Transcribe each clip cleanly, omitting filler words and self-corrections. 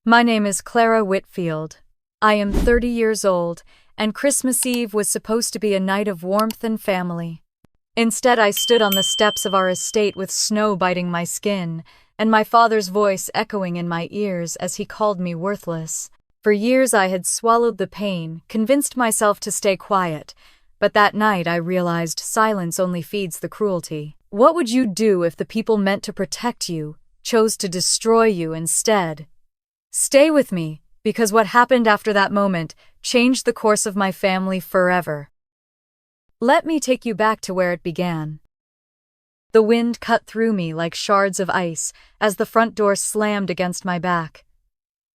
My name is Clara Whitfield. I am 30 years old, and Christmas Eve was supposed to be a night of warmth and family. Instead, I stood on the steps of our estate with snow biting my skin, and my father's voice echoing in my ears as he called me worthless. For years I had swallowed the pain, convinced myself to stay quiet, but that night I realized silence only feeds the cruelty. What would you do if the people meant to protect you chose to destroy you instead? Stay with me, because what happened after that moment changed the course of my family forever. Let me take you back to where it began. The wind cut through me like shards of ice as the front door slammed against my back.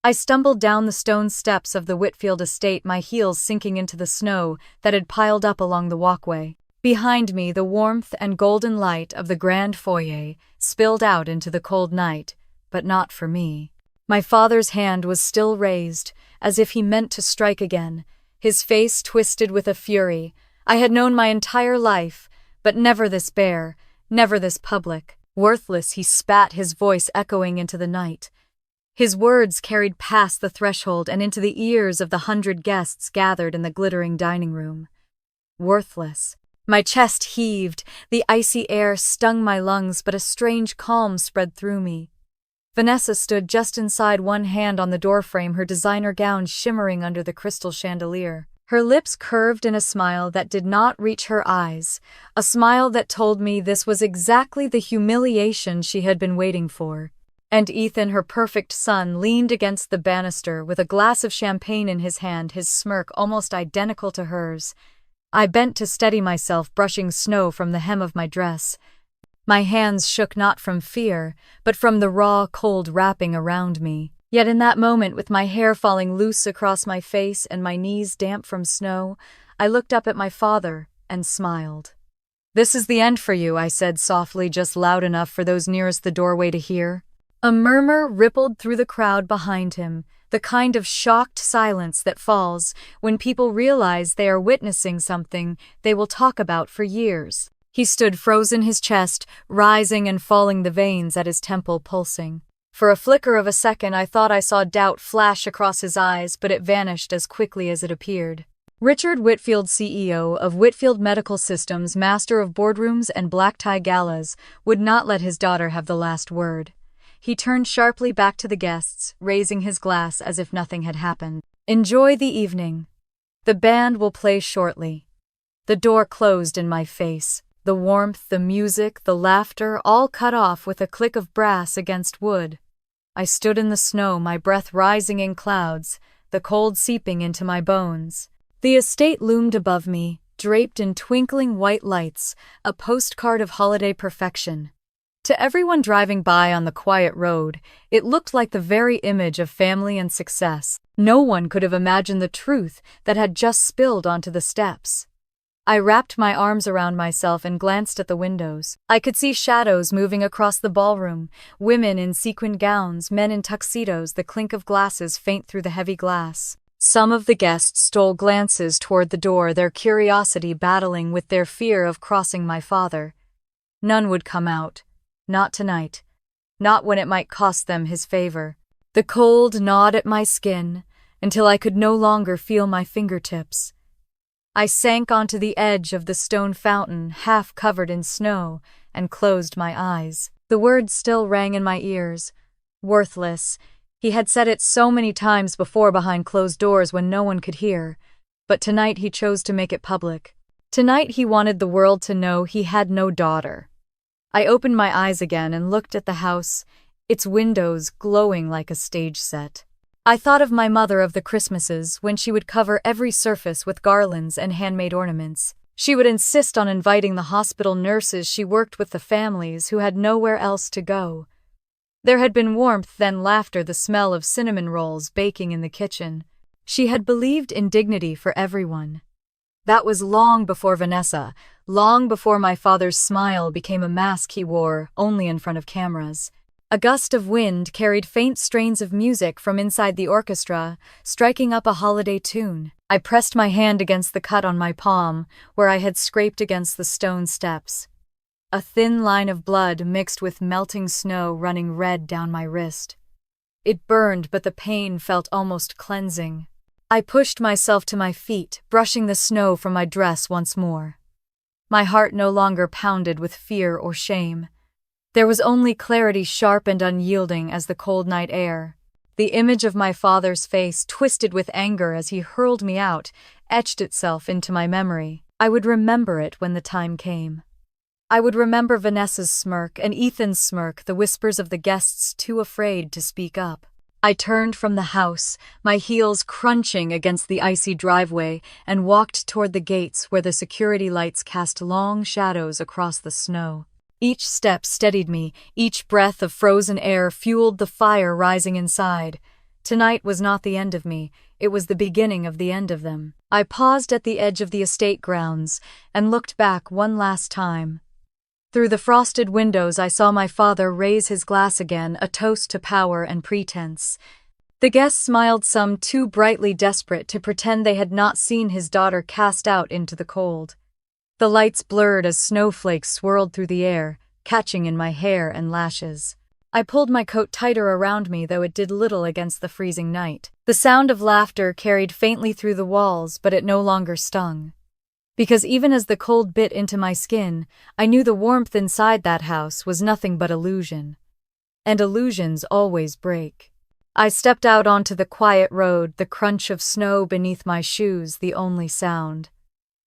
I stumbled down the stone steps of the Whitfield estate, my heels sinking into the snow that had piled up along the walkway. Behind me, the warmth and golden light of the grand foyer spilled out into the cold night, but not for me. My father's hand was still raised, as if he meant to strike again, his face twisted with a fury I had known my entire life, but never this bare, never this public. Worthless, he spat, his voice echoing into the night. His words carried past the threshold and into the ears of the 100 guests gathered in the glittering dining room. Worthless. My chest heaved, the icy air stung my lungs, but a strange calm spread through me. Vanessa stood just inside, one hand on the doorframe, her designer gown shimmering under the crystal chandelier. Her lips curved in a smile that did not reach her eyes, a smile that told me this was exactly the humiliation she had been waiting for. And Ethan, her perfect son, leaned against the banister with a glass of champagne in his hand, his smirk almost identical to hers. I bent to steady myself, brushing snow from the hem of my dress. My hands shook not from fear, but from the raw, cold wrapping around me. Yet in that moment, with my hair falling loose across my face and my knees damp from snow, I looked up at my father and smiled. "This is the end for you," I said softly, just loud enough for those nearest the doorway to hear. A murmur rippled through the crowd behind him, the kind of shocked silence that falls when people realize they are witnessing something they will talk about for years. He stood frozen, his chest rising and falling, the veins at his temple pulsing. For a flicker of a second, I thought I saw doubt flash across his eyes, but it vanished as quickly as it appeared. Richard Whitfield, CEO of Whitfield Medical Systems, master of boardrooms and black-tie galas, would not let his daughter have the last word. He turned sharply back to the guests, raising his glass as if nothing had happened. "Enjoy the evening. The band will play shortly." The door closed in my face. The warmth, the music, the laughter, all cut off with a click of brass against wood. I stood in the snow, my breath rising in clouds, the cold seeping into my bones. The estate loomed above me, draped in twinkling white lights, a postcard of holiday perfection. To everyone driving by on the quiet road, it looked like the very image of family and success. No one could have imagined the truth that had just spilled onto the steps. I wrapped my arms around myself and glanced at the windows. I could see shadows moving across the ballroom, women in sequined gowns, men in tuxedos, the clink of glasses faint through the heavy glass. Some of the guests stole glances toward the door, their curiosity battling with their fear of crossing my father. None would come out. Not tonight. Not when it might cost them his favor. The cold gnawed at my skin until I could no longer feel my fingertips. I sank onto the edge of the stone fountain, half covered in snow, and closed my eyes. The words still rang in my ears. Worthless. He had said it so many times before behind closed doors when no one could hear. But tonight he chose to make it public. Tonight he wanted the world to know he had no daughter. I opened my eyes again and looked at the house, its windows glowing like a stage set. I thought of my mother of the Christmases, when she would cover every surface with garlands and handmade ornaments. She would insist on inviting the hospital nurses she worked with, the families who had nowhere else to go. There had been warmth, then laughter, the smell of cinnamon rolls baking in the kitchen. She had believed in dignity for everyone. That was long before Vanessa, long before my father's smile became a mask he wore only in front of cameras. A gust of wind carried faint strains of music from inside the orchestra, striking up a holiday tune. I pressed my hand against the cut on my palm, where I had scraped against the stone steps. A thin line of blood mixed with melting snow running red down my wrist. It burned, but the pain felt almost cleansing. I pushed myself to my feet, brushing the snow from my dress once more. My heart no longer pounded with fear or shame. There was only clarity, sharp and unyielding as the cold night air. The image of my father's face, twisted with anger as he hurled me out, etched itself into my memory. I would remember it when the time came. I would remember Vanessa's smirk and Ethan's smirk, the whispers of the guests too afraid to speak up. I turned from the house, my heels crunching against the icy driveway, and walked toward the gates where the security lights cast long shadows across the snow. Each step steadied me, each breath of frozen air fueled the fire rising inside. Tonight was not the end of me, it was the beginning of the end of them. I paused at the edge of the estate grounds and looked back one last time. Through the frosted windows I saw my father raise his glass again, a toast to power and pretense. The guests smiled, some too brightly desperate to pretend they had not seen his daughter cast out into the cold. The lights blurred as snowflakes swirled through the air, catching in my hair and lashes. I pulled my coat tighter around me, though it did little against the freezing night. The sound of laughter carried faintly through the walls, but it no longer stung. Because even as the cold bit into my skin, I knew the warmth inside that house was nothing but illusion. And illusions always break. I stepped out onto the quiet road, the crunch of snow beneath my shoes the only sound.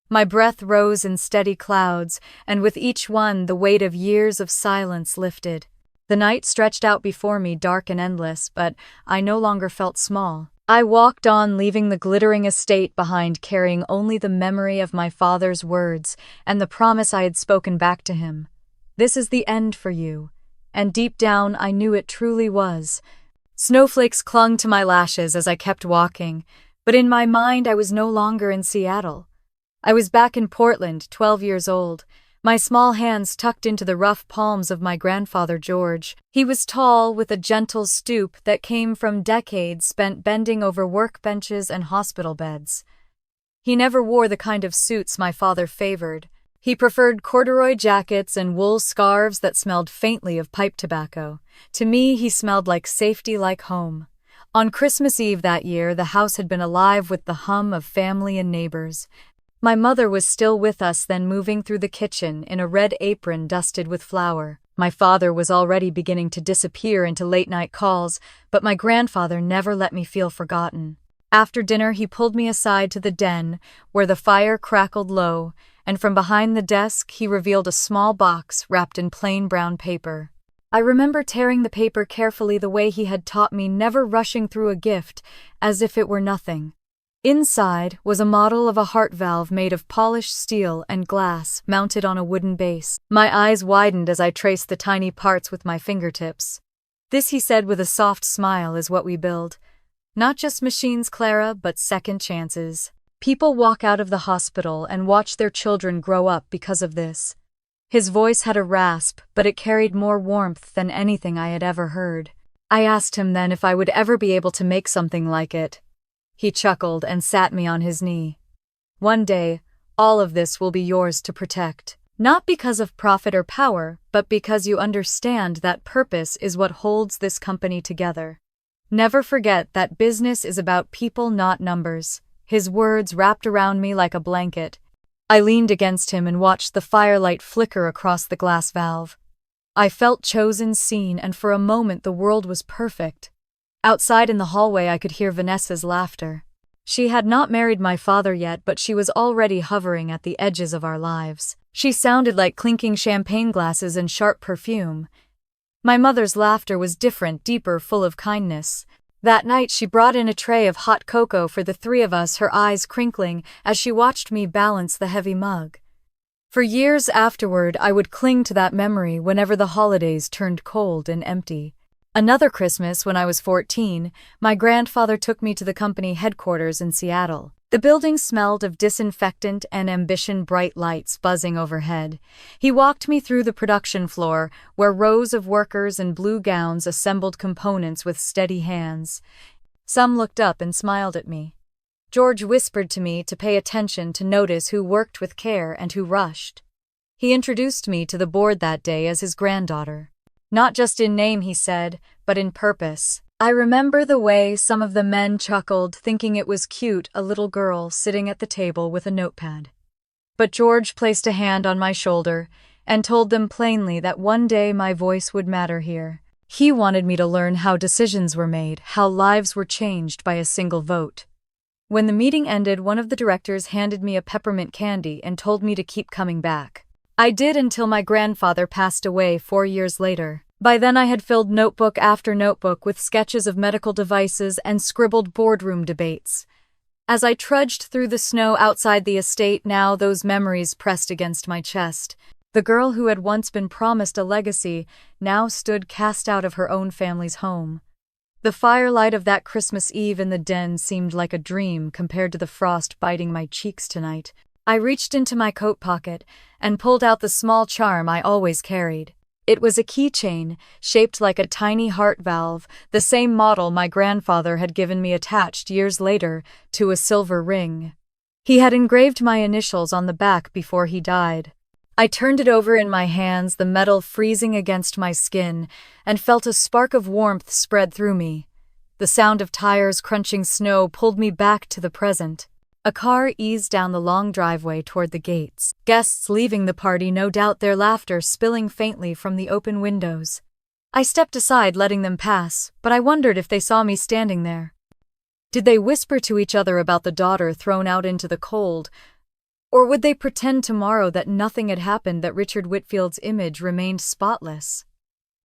My breath rose in steady clouds, and with each one the weight of years of silence lifted. The night stretched out before me, dark and endless, but I no longer felt small. I walked on, leaving the glittering estate behind, carrying only the memory of my father's words and the promise I had spoken back to him. This is the end for you. And deep down I knew it truly was. Snowflakes clung to my lashes as I kept walking, but in my mind I was no longer in Seattle. I was back in Portland, 12 years old, my small hands tucked into the rough palms of my grandfather George. He was tall, with a gentle stoop that came from decades spent bending over workbenches and hospital beds. He never wore the kind of suits my father favored. He preferred corduroy jackets and wool scarves that smelled faintly of pipe tobacco. To me, he smelled like safety, like home. On Christmas Eve that year, the house had been alive with the hum of family and neighbors. My mother was still with us then, moving through the kitchen in a red apron dusted with flour. My father was already beginning to disappear into late-night calls, but my grandfather never let me feel forgotten. After dinner, he pulled me aside to the den, where the fire crackled low, and from behind the desk he revealed a small box wrapped in plain brown paper. I remember tearing the paper carefully the way he had taught me, never rushing through a gift, as if it were nothing. Inside was a model of a heart valve made of polished steel and glass, mounted on a wooden base. My eyes widened as I traced the tiny parts with my fingertips. This, he said with a soft smile, is what we build. Not just machines, Clara, but second chances. People walk out of the hospital and watch their children grow up because of this. His voice had a rasp, but it carried more warmth than anything I had ever heard. I asked him then if I would ever be able to make something like it. He chuckled and sat me on his knee. One day, all of this will be yours to protect. Not because of profit or power, but because you understand that purpose is what holds this company together. Never forget that business is about people, not numbers. His words wrapped around me like a blanket. I leaned against him and watched the firelight flicker across the glass valve. I felt chosen, seen, and for a moment the world was perfect. Outside in the hallway I could hear Vanessa's laughter. She had not married my father yet, but she was already hovering at the edges of our lives. She sounded like clinking champagne glasses and sharp perfume. My mother's laughter was different, deeper, full of kindness. That night she brought in a tray of hot cocoa for the three of us, her eyes crinkling as she watched me balance the heavy mug. For years afterward I would cling to that memory whenever the holidays turned cold and empty. Another Christmas, when I was 14, my grandfather took me to the company headquarters in Seattle. The building smelled of disinfectant and ambition, bright lights buzzing overhead. He walked me through the production floor, where rows of workers in blue gowns assembled components with steady hands. Some looked up and smiled at me. George whispered to me to pay attention, to notice who worked with care and who rushed. He introduced me to the board that day as his granddaughter. Not just in name, he said, but in purpose. I remember the way some of the men chuckled, thinking it was cute, a little girl sitting at the table with a notepad. But George placed a hand on my shoulder and told them plainly that one day my voice would matter here. He wanted me to learn how decisions were made, how lives were changed by a single vote. When the meeting ended, one of the directors handed me a peppermint candy and told me to keep coming back. I did until my grandfather passed away 4 years later. By then I had filled notebook after notebook with sketches of medical devices and scribbled boardroom debates. As I trudged through the snow outside the estate, now those memories pressed against my chest. The girl who had once been promised a legacy now stood cast out of her own family's home. The firelight of that Christmas Eve in the den seemed like a dream compared to the frost biting my cheeks tonight. I reached into my coat pocket and pulled out the small charm I always carried. It was a keychain, shaped like a tiny heart valve, the same model my grandfather had given me attached years later to a silver ring. He had engraved my initials on the back before he died. I turned it over in my hands, the metal freezing against my skin, and felt a spark of warmth spread through me. The sound of tires crunching snow pulled me back to the present. A car eased down the long driveway toward the gates. Guests leaving the party, no doubt, their laughter spilling faintly from the open windows. I stepped aside, letting them pass, but I wondered if they saw me standing there. Did they whisper to each other about the daughter thrown out into the cold? Or would they pretend tomorrow that nothing had happened, that Richard Whitfield's image remained spotless?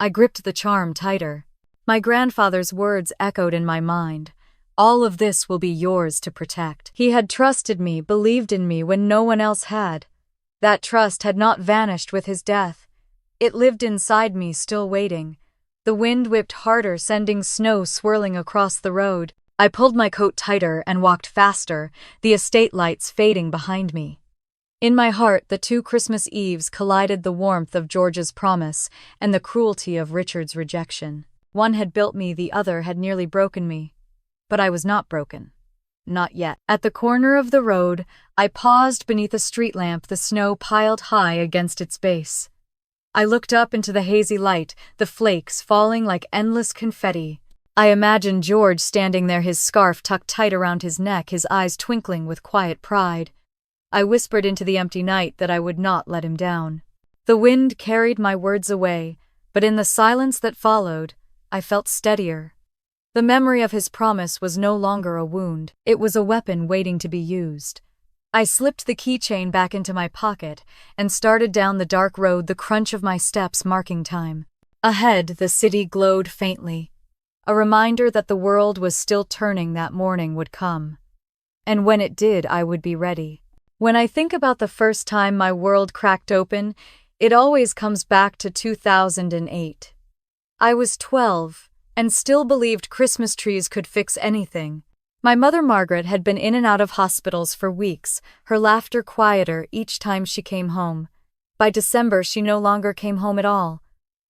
I gripped the charm tighter. My grandfather's words echoed in my mind. All of this will be yours to protect. He had trusted me, believed in me when no one else had. That trust had not vanished with his death. It lived inside me, still waiting. The wind whipped harder, sending snow swirling across the road. I pulled my coat tighter and walked faster, the estate lights fading behind me. In my heart, the two Christmas Eves collided, the warmth of George's promise and the cruelty of Richard's rejection. One had built me, the other had nearly broken me. But I was not broken. Not yet. At the corner of the road, I paused beneath a street lamp, the snow piled high against its base. I looked up into the hazy light, the flakes falling like endless confetti. I imagined George standing there, his scarf tucked tight around his neck, his eyes twinkling with quiet pride. I whispered into the empty night that I would not let him down. The wind carried my words away, but in the silence that followed, I felt steadier. The memory of his promise was no longer a wound, it was a weapon waiting to be used. I slipped the keychain back into my pocket and started down the dark road, the crunch of my steps marking time. Ahead, the city glowed faintly. A reminder that the world was still turning, that morning would come. And when it did, I would be ready. When I think about the first time my world cracked open, it always comes back to 2008. I was 12. And still believed Christmas trees could fix anything. My mother Margaret had been in and out of hospitals for weeks, her laughter quieter each time she came home. By December, she no longer came home at all.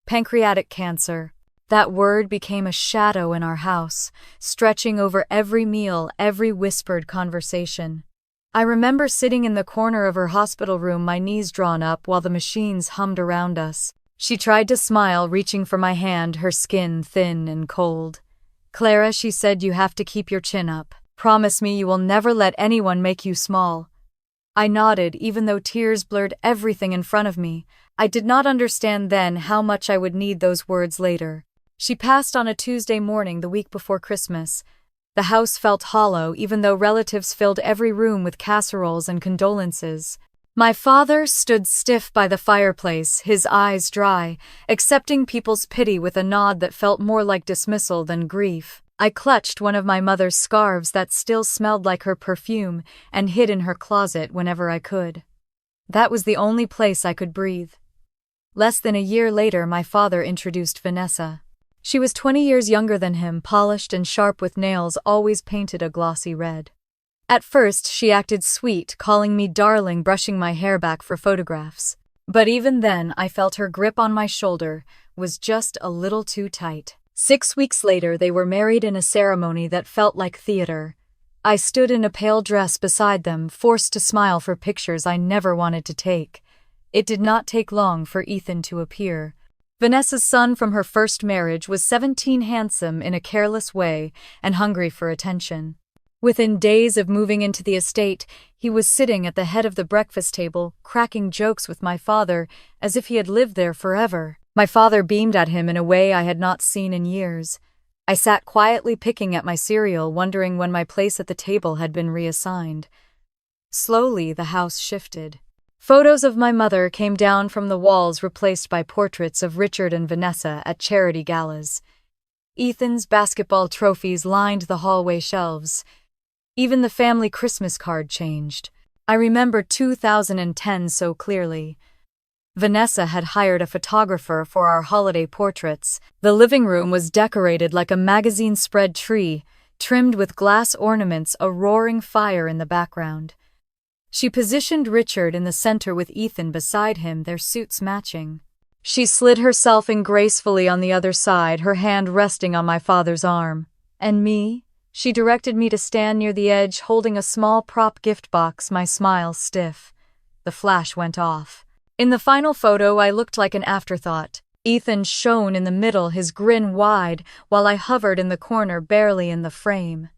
Pancreatic cancer. That word became a shadow in our house, stretching over every meal, every whispered conversation. I remember sitting in the corner of her hospital room, my knees drawn up while the machines hummed around us. She tried to smile, reaching for my hand, her skin thin and cold. "Clara," she said, "you have to keep your chin up. Promise me you will never let anyone make you small." I nodded, even though tears blurred everything in front of me. I did not understand then how much I would need those words later. She passed on a Tuesday morning the week before Christmas. The house felt hollow, even though relatives filled every room with casseroles and condolences. My father stood stiff by the fireplace, his eyes dry, accepting people's pity with a nod that felt more like dismissal than grief. I clutched one of my mother's scarves that still smelled like her perfume and hid in her closet whenever I could. That was the only place I could breathe. Less than a year later, my father introduced Vanessa. She was 20 years younger than him, polished and sharp with nails always painted a glossy red. At first, she acted sweet, calling me darling, brushing my hair back for photographs. But even then, I felt her grip on my shoulder was just a little too tight. 6 weeks later, they were married in a ceremony that felt like theater. I stood in a pale dress beside them, forced to smile for pictures I never wanted to take. It did not take long for Ethan to appear. Vanessa's son from her first marriage was 17, handsome in a careless way and hungry for attention. Within days of moving into the estate, he was sitting at the head of the breakfast table, cracking jokes with my father as if he had lived there forever. My father beamed at him in a way I had not seen in years. I sat quietly picking at my cereal, wondering when my place at the table had been reassigned. Slowly, the house shifted. Photos of my mother came down from the walls, replaced by portraits of Richard and Vanessa at charity galas. Ethan's basketball trophies lined the hallway shelves. Even the family Christmas card changed. I remember 2010 so clearly. Vanessa had hired a photographer for our holiday portraits. The living room was decorated like a magazine spread tree, trimmed with glass ornaments, a roaring fire in the background. She positioned Richard in the center with Ethan beside him, their suits matching. She slid herself in gracefully on the other side, her hand resting on my father's arm. And me? She directed me to stand near the edge, holding a small prop gift box, my smile stiff. The flash went off. In the final photo, I looked like an afterthought. Ethan shone in the middle, his grin wide, while I hovered in the corner, barely in the frame.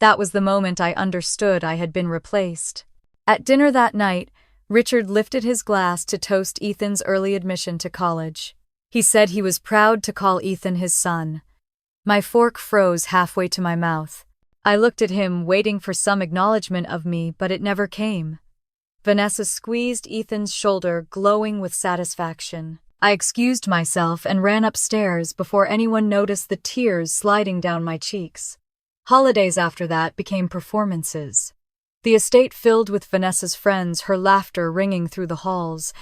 That was the moment I understood I had been replaced. At dinner that night, Richard lifted his glass to toast Ethan's early admission to college. He said he was proud to call Ethan his son. My fork froze halfway to my mouth. I looked at him, waiting for some acknowledgement of me, but it never came. Vanessa squeezed Ethan's shoulder, glowing with satisfaction. I excused myself and ran upstairs before anyone noticed the tears sliding down my cheeks. Holidays after that became performances. The estate filled with Vanessa's friends, her laughter ringing through the halls.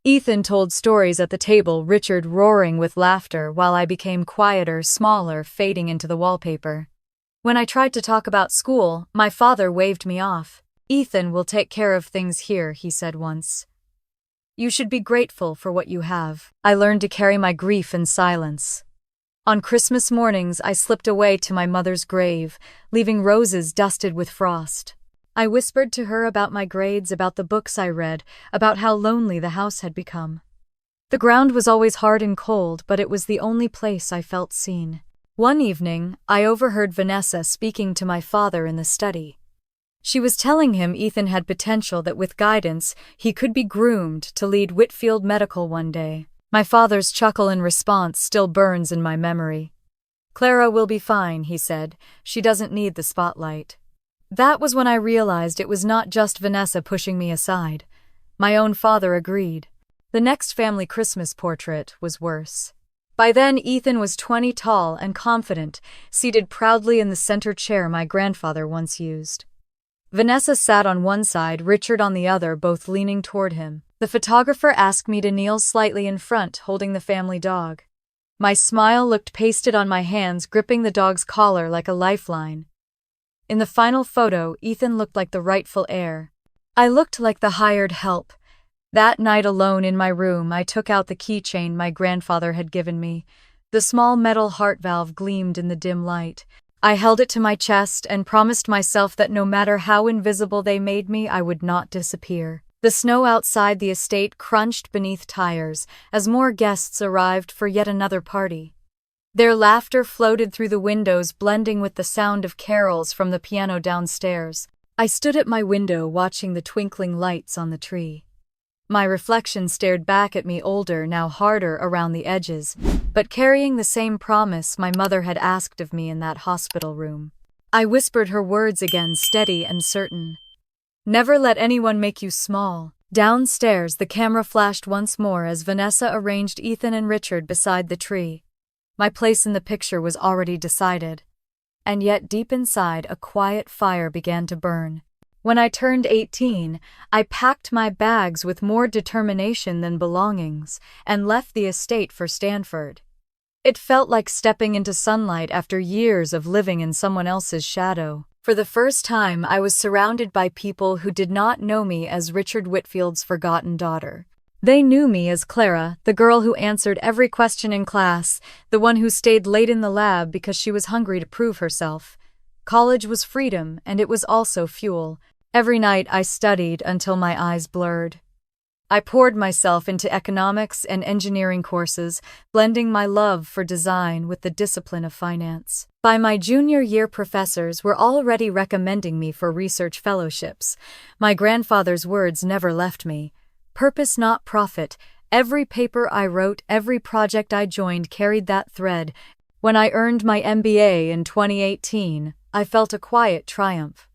Ethan told stories at the table, Richard roaring with laughter, while I became quieter, smaller, fading into the wallpaper. When I tried to talk about school, my father waved me off. "Ethan will take care of things here," he said once. "You should be grateful for what you have." I learned to carry my grief in silence. On Christmas mornings, I slipped away to my mother's grave, leaving roses dusted with frost. I whispered to her about my grades, about the books I read, about how lonely the house had become. The ground was always hard and cold, but it was the only place I felt seen. One evening, I overheard Vanessa speaking to my father in the study. She was telling him Ethan had potential, that with guidance, he could be groomed to lead Whitfield Medical one day. My father's chuckle in response still burns in my memory. "Clara will be fine," he said. "She doesn't need the spotlight." That was when I realized it was not just Vanessa pushing me aside. My own father agreed. The next family Christmas portrait was worse. By then, Ethan was 20 tall and confident, seated proudly in the center chair my grandfather once used. Vanessa sat on one side, Richard on the other, both leaning toward him. The photographer asked me to kneel slightly in front, holding the family dog. My smile looked pasted on my hands, gripping the dog's collar like a lifeline. In the final photo, Ethan looked like the rightful heir. I looked like the hired help. That night alone in my room, I took out the keychain my grandfather had given me. The small metal heart valve gleamed in the dim light. I held it to my chest and promised myself that no matter how invisible they made me, I would not disappear. The snow outside the estate crunched beneath tires as more guests arrived for yet another party. Their laughter floated through the windows, blending with the sound of carols from the piano downstairs. I stood at my window watching the twinkling lights on the tree. My reflection stared back at me, older, now harder around the edges, but carrying the same promise my mother had asked of me in that hospital room. I whispered her words again, steady and certain. "Never let anyone make you small." Downstairs, the camera flashed once more as Vanessa arranged Ethan and Richard beside the tree. My place in the picture was already decided. And yet deep inside, a quiet fire began to burn. When I turned 18, I packed my bags with more determination than belongings and left the estate for Stanford. It felt like stepping into sunlight after years of living in someone else's shadow. For the first time, I was surrounded by people who did not know me as Richard Whitfield's forgotten daughter. They knew me as Clara, the girl who answered every question in class, the one who stayed late in the lab because she was hungry to prove herself. College was freedom, and it was also fuel. Every night I studied until my eyes blurred. I poured myself into economics and engineering courses, blending my love for design with the discipline of finance. By my junior year, professors were already recommending me for research fellowships. My grandfather's words never left me. Purpose, not profit. Every paper I wrote, every project I joined carried that thread. When I earned my MBA in 2018, I felt a quiet triumph.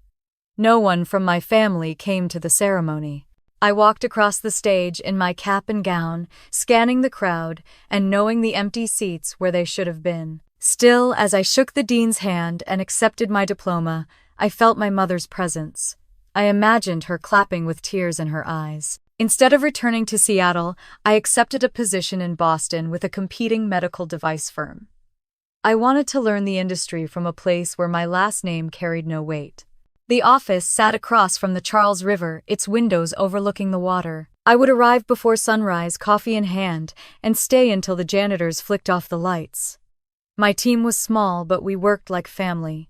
No one from my family came to the ceremony. I walked across the stage in my cap and gown, scanning the crowd and knowing the empty seats where they should have been. Still, as I shook the dean's hand and accepted my diploma, I felt my mother's presence. I imagined her clapping with tears in her eyes. Instead of returning to Seattle, I accepted a position in Boston with a competing medical device firm. I wanted to learn the industry from a place where my last name carried no weight. The office sat across from the Charles River, its windows overlooking the water. I would arrive before sunrise, coffee in hand, and stay until the janitors flicked off the lights. My team was small, but we worked like family.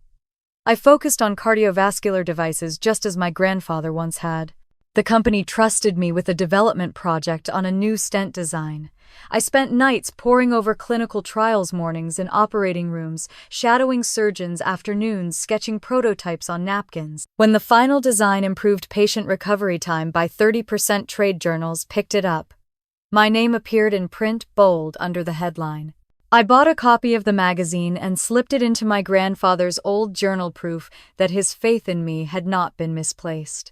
I focused on cardiovascular devices just as my grandfather once had. The company trusted me with a development project on a new stent design. I spent nights poring over clinical trials, mornings in operating rooms, shadowing surgeons, afternoons sketching prototypes on napkins. When the final design improved patient recovery time by 30%, trade journals picked it up. My name appeared in print, bold, under the headline. I bought a copy of the magazine and slipped it into my grandfather's old journal, proof that his faith in me had not been misplaced.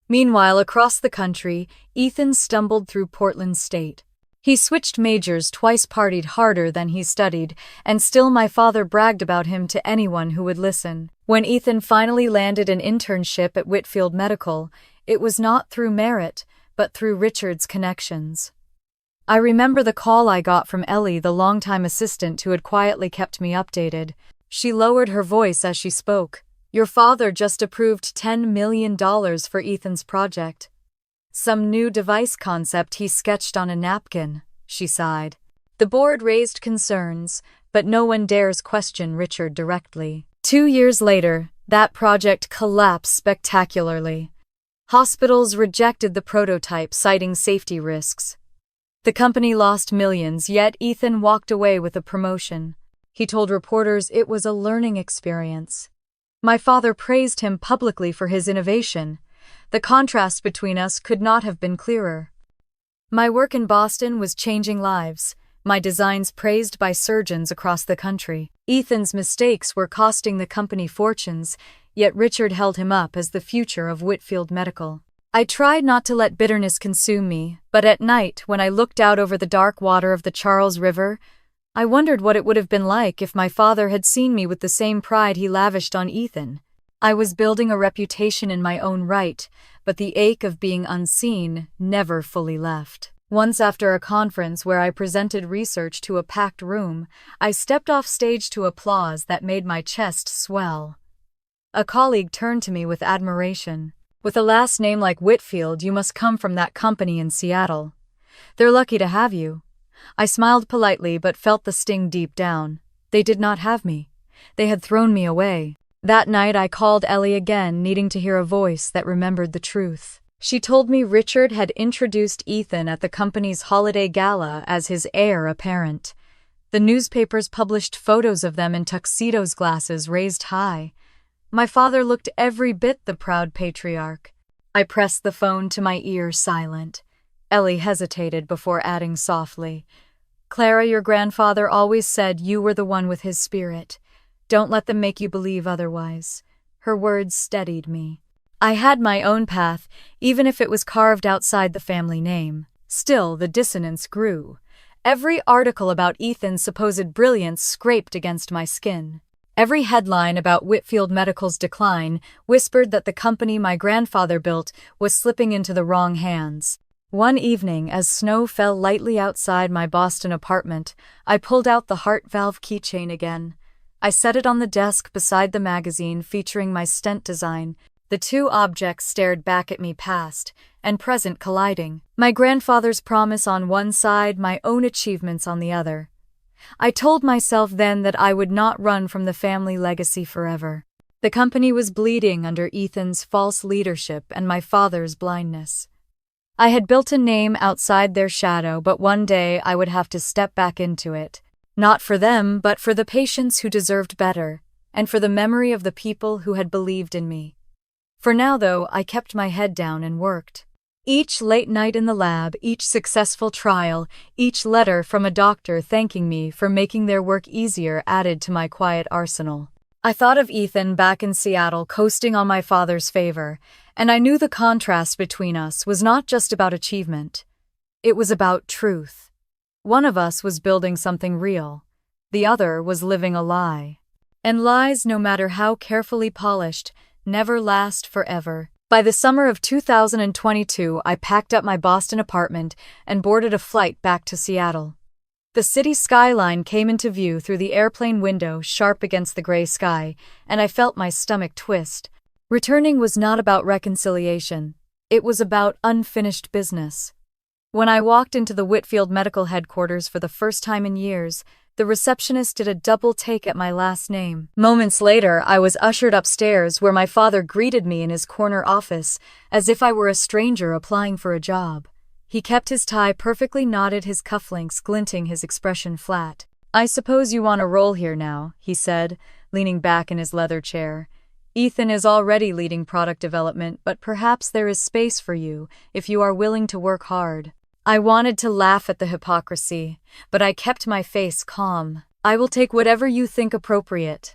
Meanwhile, across the country, Ethan stumbled through Portland State. He switched majors twice, partied harder than he studied, and still my father bragged about him to anyone who would listen. When Ethan finally landed an internship at Whitfield Medical, it was not through merit, but through Richard's connections. I remember the call I got from Ellie, the longtime assistant who had quietly kept me updated. She lowered her voice as she spoke. "Your father just approved $10 million for Ethan's project. Some new device concept he sketched on a napkin," she sighed. The board raised concerns, but no one dares question Richard directly. 2 years later, that project collapsed spectacularly. Hospitals rejected the prototype, citing safety risks. The company lost millions, yet Ethan walked away with a promotion. He told reporters it was a learning experience. My father praised him publicly for his innovation. The contrast between us could not have been clearer. My work in Boston was changing lives, my designs praised by surgeons across the country. Ethan's mistakes were costing the company fortunes, yet Richard held him up as the future of Whitfield Medical. I tried not to let bitterness consume me, but at night, when I looked out over the dark water of the Charles River, I wondered what it would have been like if my father had seen me with the same pride he lavished on Ethan. I was building a reputation in my own right, but the ache of being unseen never fully left. Once, after a conference where I presented research to a packed room, I stepped off stage to applause that made my chest swell. A colleague turned to me with admiration. "With a last name like Whitfield, you must come from that company in Seattle. They're lucky to have you." I smiled politely but felt the sting deep down. They did not have me. They had thrown me away. That night I called Ellie again, needing to hear a voice that remembered the truth. She told me Richard had introduced Ethan at the company's holiday gala as his heir apparent. The newspapers published photos of them in tuxedos, glasses raised high. My father looked every bit the proud patriarch. I pressed the phone to my ear, silent. Ellie hesitated before adding softly, "Clara, your grandfather always said you were the one with his spirit. Don't let them make you believe otherwise." Her words steadied me. I had my own path, even if it was carved outside the family name. Still, the dissonance grew. Every article about Ethan's supposed brilliance scraped against my skin. Every headline about Whitfield Medical's decline whispered that the company my grandfather built was slipping into the wrong hands. One evening, as snow fell lightly outside my Boston apartment, I pulled out the heart valve keychain again. I set it on the desk beside the magazine featuring my stent design. The two objects stared back at me, past and present colliding. My grandfather's promise on one side, my own achievements on the other. I told myself then that I would not run from the family legacy forever. The company was bleeding under Ethan's false leadership and my father's blindness. I had built a name outside their shadow, but one day I would have to step back into it. Not for them, but for the patients who deserved better, and for the memory of the people who had believed in me. For now, though, I kept my head down and worked. Each late night in the lab, each successful trial, each letter from a doctor thanking me for making their work easier added to my quiet arsenal. I thought of Ethan back in Seattle coasting on my father's favor, and I knew the contrast between us was not just about achievement. It was about truth. One of us was building something real. The other was living a lie. And lies, no matter how carefully polished, never last forever. By the summer of 2022, I packed up my Boston apartment and boarded a flight back to Seattle. The city skyline came into view through the airplane window, sharp against the gray sky, and I felt my stomach twist. Returning was not about reconciliation. It was about unfinished business. When I walked into the Whitfield Medical Headquarters for the first time in years, the receptionist did a double take at my last name. Moments later, I was ushered upstairs where my father greeted me in his corner office, as if I were a stranger applying for a job. He kept his tie perfectly knotted, his cufflinks glinting, his expression flat. "I suppose you want a role here now," he said, leaning back in his leather chair. "Ethan is already leading product development, but perhaps there is space for you if you are willing to work hard." I wanted to laugh at the hypocrisy, but I kept my face calm. "I will take whatever you think appropriate."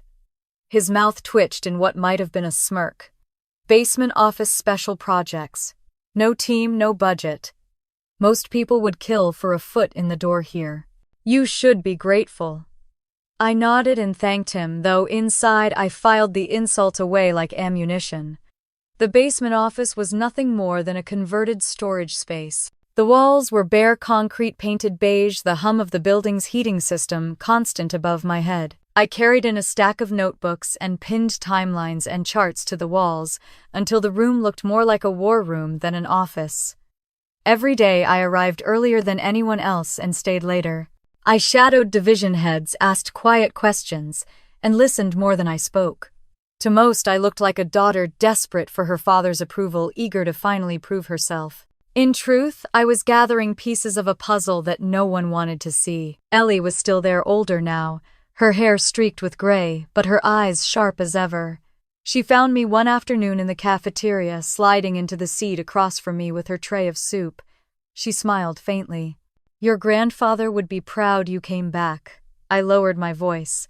His mouth twitched in what might have been a smirk. Basement office special projects. No team, no budget. Most people would kill for a foot in the door here. "You should be grateful." I nodded and thanked him, though inside I filed the insult away like ammunition. The basement office was nothing more than a converted storage space. The walls were bare concrete painted beige, the hum of the building's heating system constant above my head. I carried in a stack of notebooks and pinned timelines and charts to the walls until the room looked more like a war room than an office. Every day I arrived earlier than anyone else and stayed later. I shadowed division heads, asked quiet questions, and listened more than I spoke. To most, I looked like a daughter desperate for her father's approval, eager to finally prove herself. In truth, I was gathering pieces of a puzzle that no one wanted to see. Ellie was still there, older now, her hair streaked with gray, but her eyes sharp as ever. She found me one afternoon in the cafeteria, sliding into the seat across from me with her tray of soup. She smiled faintly. "Your grandfather would be proud you came back." I lowered my voice.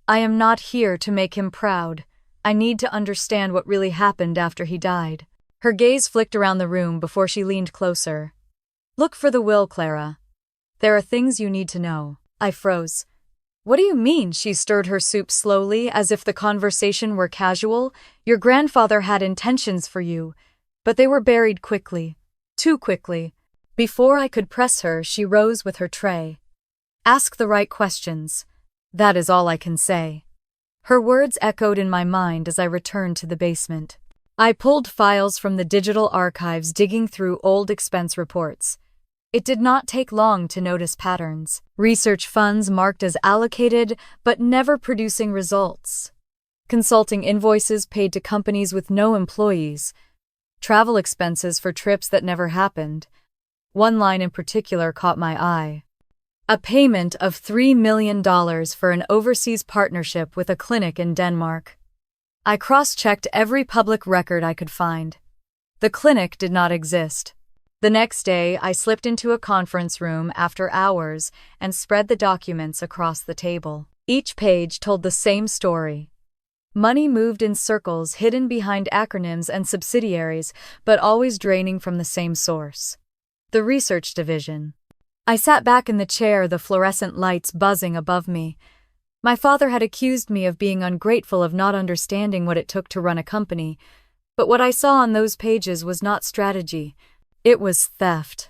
"I am not here to make him proud. I need to understand what really happened after he died." Her gaze flicked around the room before she leaned closer. "Look for the will, Clara. There are things you need to know." I froze. "What do you mean?" She stirred her soup slowly, as if the conversation were casual. "Your grandfather had intentions for you, but they were buried quickly. Too quickly." Before I could press her, she rose with her tray. "Ask the right questions. That is all I can say." Her words echoed in my mind as I returned to the basement. I pulled files from the digital archives, digging through old expense reports. It did not take long to notice patterns. Research funds marked as allocated, but never producing results. Consulting invoices paid to companies with no employees. Travel expenses for trips that never happened. One line in particular caught my eye. A payment of $3 million for an overseas partnership with a clinic in Denmark. I cross-checked every public record I could find. The clinic did not exist. The next day, I slipped into a conference room after hours and spread the documents across the table. Each page told the same story. Money moved in circles, hidden behind acronyms and subsidiaries, but always draining from the same source. The research division. I sat back in the chair, the fluorescent lights buzzing above me. My father had accused me of being ungrateful, of not understanding what it took to run a company, but what I saw on those pages was not strategy. It was theft.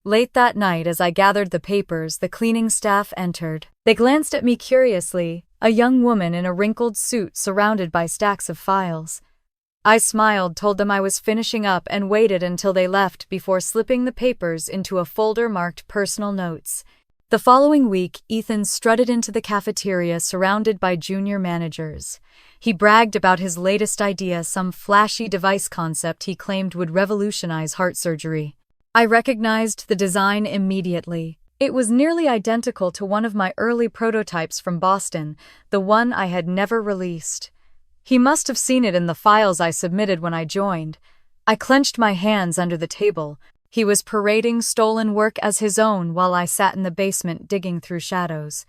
Late that night, as I gathered the papers, the cleaning staff entered. They glanced at me curiously, a young woman in a wrinkled suit surrounded by stacks of files. I smiled, told them I was finishing up, and waited until they left before slipping the papers into a folder marked personal notes. The following week, Ethan strutted into the cafeteria surrounded by junior managers. He bragged about his latest idea, some flashy device concept he claimed would revolutionize heart surgery. I recognized the design immediately. It was nearly identical to one of my early prototypes from Boston, the one I had never released. He must have seen it in the files I submitted when I joined. I clenched my hands under the table. He was parading stolen work as his own while I sat in the basement digging through shadows.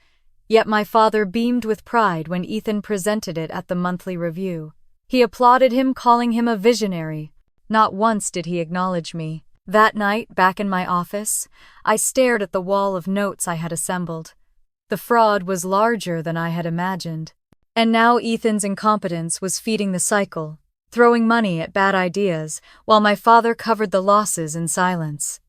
Yet my father beamed with pride when Ethan presented it at the monthly review. He applauded him, calling him a visionary. Not once did he acknowledge me. That night, back in my office, I stared at the wall of notes I had assembled. The fraud was larger than I had imagined. And now Ethan's incompetence was feeding the cycle, throwing money at bad ideas, while my father covered the losses in silence.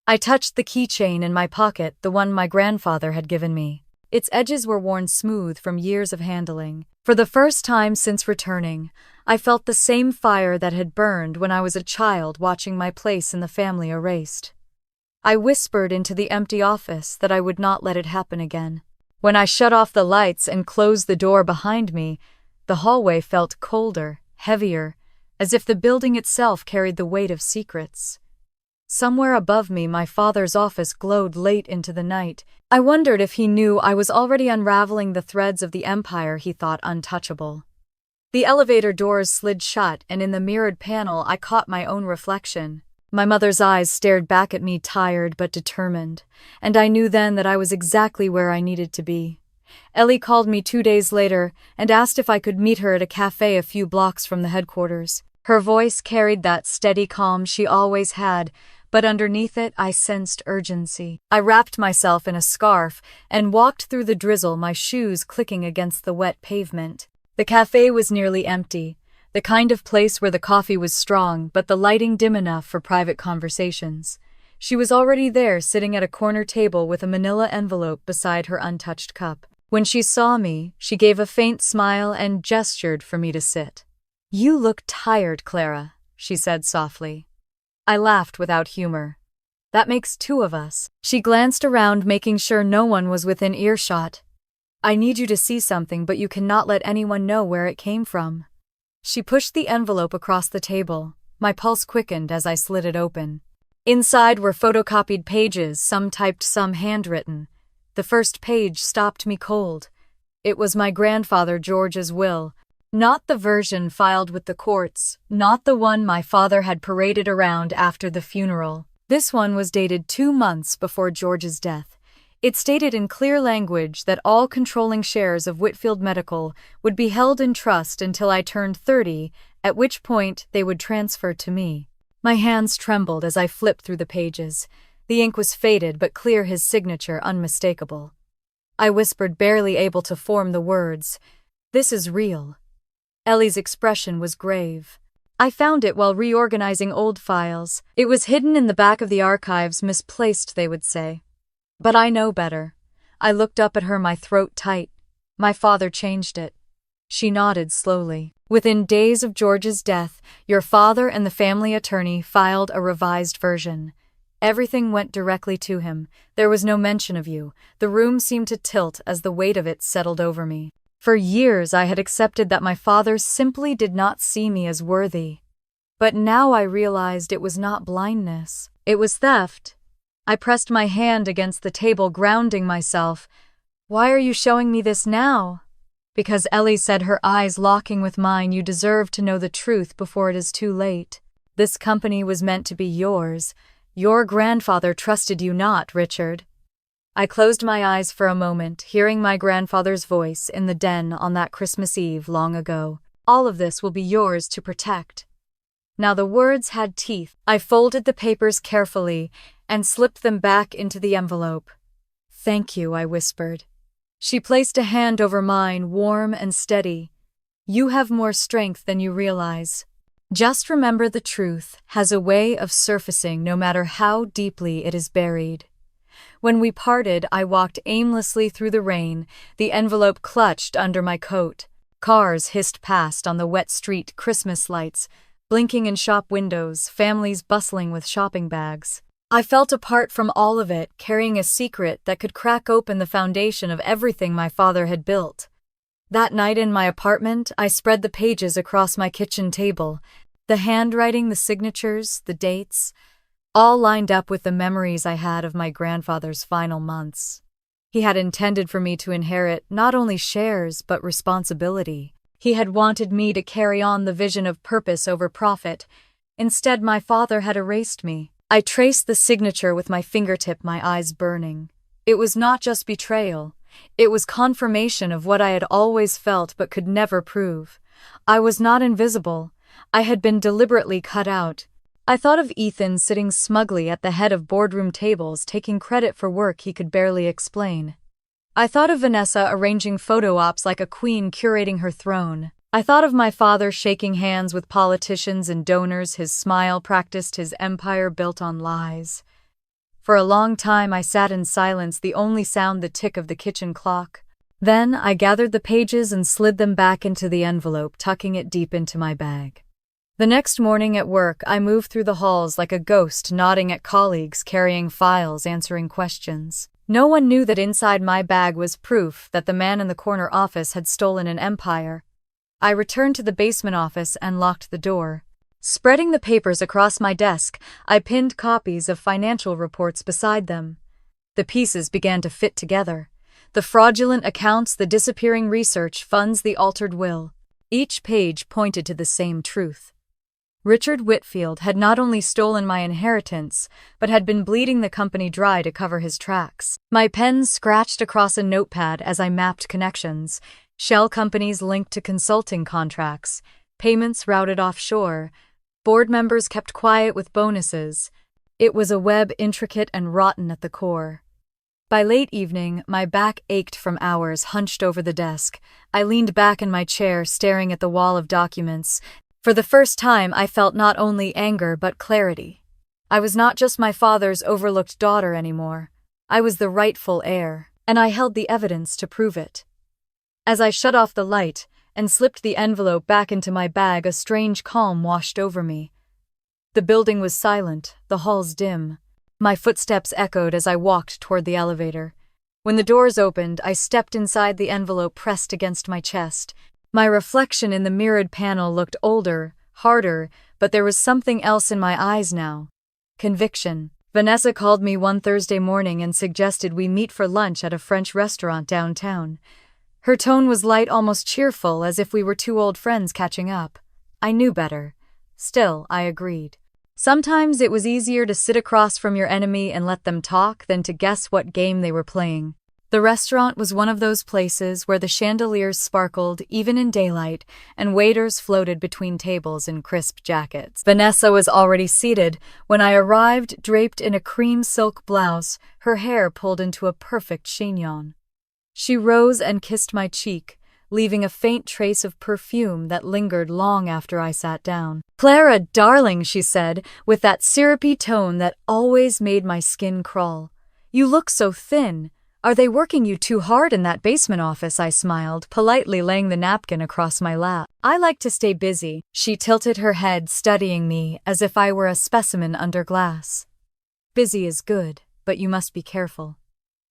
I touched the keychain in my pocket, the one my grandfather had given me. Its edges were worn smooth from years of handling. For the first time since returning, I felt the same fire that had burned when I was a child watching my place in the family erased. I whispered into the empty office that I would not let it happen again. When I shut off the lights and closed the door behind me, the hallway felt colder, heavier, as if the building itself carried the weight of secrets. Somewhere above me, my father's office glowed late into the night. I wondered if he knew I was already unraveling the threads of the empire he thought untouchable. The elevator doors slid shut, and in the mirrored panel I caught my own reflection. My mother's eyes stared back at me, tired but determined, and I knew then that I was exactly where I needed to be. Ellie called me 2 days later and asked if I could meet her at a cafe a few blocks from the headquarters. Her voice carried that steady calm she always had, but underneath it I sensed urgency. I wrapped myself in a scarf and walked through the drizzle, my shoes clicking against the wet pavement. The cafe was nearly empty, the kind of place where the coffee was strong but the lighting dim enough for private conversations. She was already there, sitting at a corner table with a manila envelope beside her untouched cup. When she saw me, she gave a faint smile and gestured for me to sit. "You look tired, Clara," she said softly. I laughed without humor. "That makes 2 of us." She glanced around, making sure no one was within earshot. "I need you to see something, but you cannot let anyone know where it came from." She pushed the envelope across the table. My pulse quickened as I slid it open. Inside were photocopied pages, some typed, some handwritten. The first page stopped me cold. It was my grandfather George's will. Not the version filed with the courts, not the one my father had paraded around after the funeral. This one was dated 2 months before George's death. It stated in clear language that all controlling shares of Whitfield Medical would be held in trust until I turned 30, at which point they would transfer to me. My hands trembled as I flipped through the pages. The ink was faded but clear, his signature unmistakable. I whispered, barely able to form the words, "This is real." Ellie's expression was grave. I found it while reorganizing old files. It was hidden in the back of the archives, misplaced, they would say. But I know better. I looked up at her, my throat tight. My father changed it. She nodded slowly. "Within days of George's death, your father and the family attorney filed a revised version. Everything went directly to him. There was no mention of you." The room seemed to tilt as the weight of it settled over me. For years I had accepted that my father simply did not see me as worthy. But now I realized it was not blindness. It was theft. I pressed my hand against the table, grounding myself. "Why are you showing me this now?" "Because," Ellie said, her eyes locking with mine, "you deserve to know the truth before it is too late. This company was meant to be yours. Your grandfather trusted you not, Richard." I closed my eyes for a moment, hearing my grandfather's voice in the den on that Christmas Eve long ago. "All of this will be yours to protect." Now the words had teeth. I folded the papers carefully and slipped them back into the envelope. "Thank you," I whispered. She placed a hand over mine, warm and steady. "You have more strength than you realize. Just remember, the truth has a way of surfacing no matter how deeply it is buried." When we parted, I walked aimlessly through the rain, the envelope clutched under my coat. Cars hissed past on the wet street, Christmas lights blinking in shop windows, families bustling with shopping bags. I felt apart from all of it, carrying a secret that could crack open the foundation of everything my father had built. That night in my apartment, I spread the pages across my kitchen table, the handwriting, the signatures, the dates. all lined up with the memories I had of my grandfather's final months. He had intended for me to inherit not only shares but responsibility. He had wanted me to carry on the vision of purpose over profit. Instead, my father had erased me. I traced the signature with my fingertip, my eyes burning. It was not just betrayal. It was confirmation of what I had always felt but could never prove. I was not invisible. I had been deliberately cut out. I thought of Ethan sitting smugly at the head of boardroom tables, taking credit for work he could barely explain. I thought of Vanessa arranging photo ops like a queen curating her throne. I thought of my father shaking hands with politicians and donors, his smile practiced, his empire built on lies. For a long time I sat in silence, the only sound the tick of the kitchen clock. Then I gathered the pages and slid them back into the envelope, tucking it deep into my bag. The next morning at work, I moved through the halls like a ghost, nodding at colleagues, carrying files, answering questions. No one knew that inside my bag was proof that the man in the corner office had stolen an empire. I returned to the basement office and locked the door. Spreading the papers across my desk, I pinned copies of financial reports beside them. The pieces began to fit together. The fraudulent accounts, the disappearing research funds, the altered will. Each page pointed to the same truth. Richard Whitfield had not only stolen my inheritance, but had been bleeding the company dry to cover his tracks. My pen scratched across a notepad as I mapped connections, shell companies linked to consulting contracts, payments routed offshore, board members kept quiet with bonuses. It was a web intricate and rotten at the core. By late evening, my back ached from hours hunched over the desk. I leaned back in my chair, staring at the wall of documents. For the first time, I felt not only anger but clarity. I was not just my father's overlooked daughter anymore. I was the rightful heir, and I held the evidence to prove it. As I shut off the light and slipped the envelope back into my bag, a strange calm washed over me. The building was silent, the halls dim. My footsteps echoed as I walked toward the elevator. When the doors opened, I stepped inside, the envelope pressed against my chest. My reflection in the mirrored panel looked older, harder, but there was something else in my eyes now. Conviction. Vanessa called me one Thursday morning and suggested we meet for lunch at a French restaurant downtown. Her tone was light, almost cheerful, as if we were two old friends catching up. I knew better. Still, I agreed. Sometimes it was easier to sit across from your enemy and let them talk than to guess what game they were playing. The restaurant was one of those places where the chandeliers sparkled even in daylight and waiters floated between tables in crisp jackets. Vanessa was already seated when I arrived, draped in a cream silk blouse, her hair pulled into a perfect chignon. She rose and kissed my cheek, leaving a faint trace of perfume that lingered long after I sat down. "Clara, darling," she said, with that syrupy tone that always made my skin crawl. "You look so thin. Are they working you too hard in that basement office?" I smiled, politely laying the napkin across my lap. "I like to stay busy." She tilted her head, studying me as if I were a specimen under glass. "Busy is good, but you must be careful.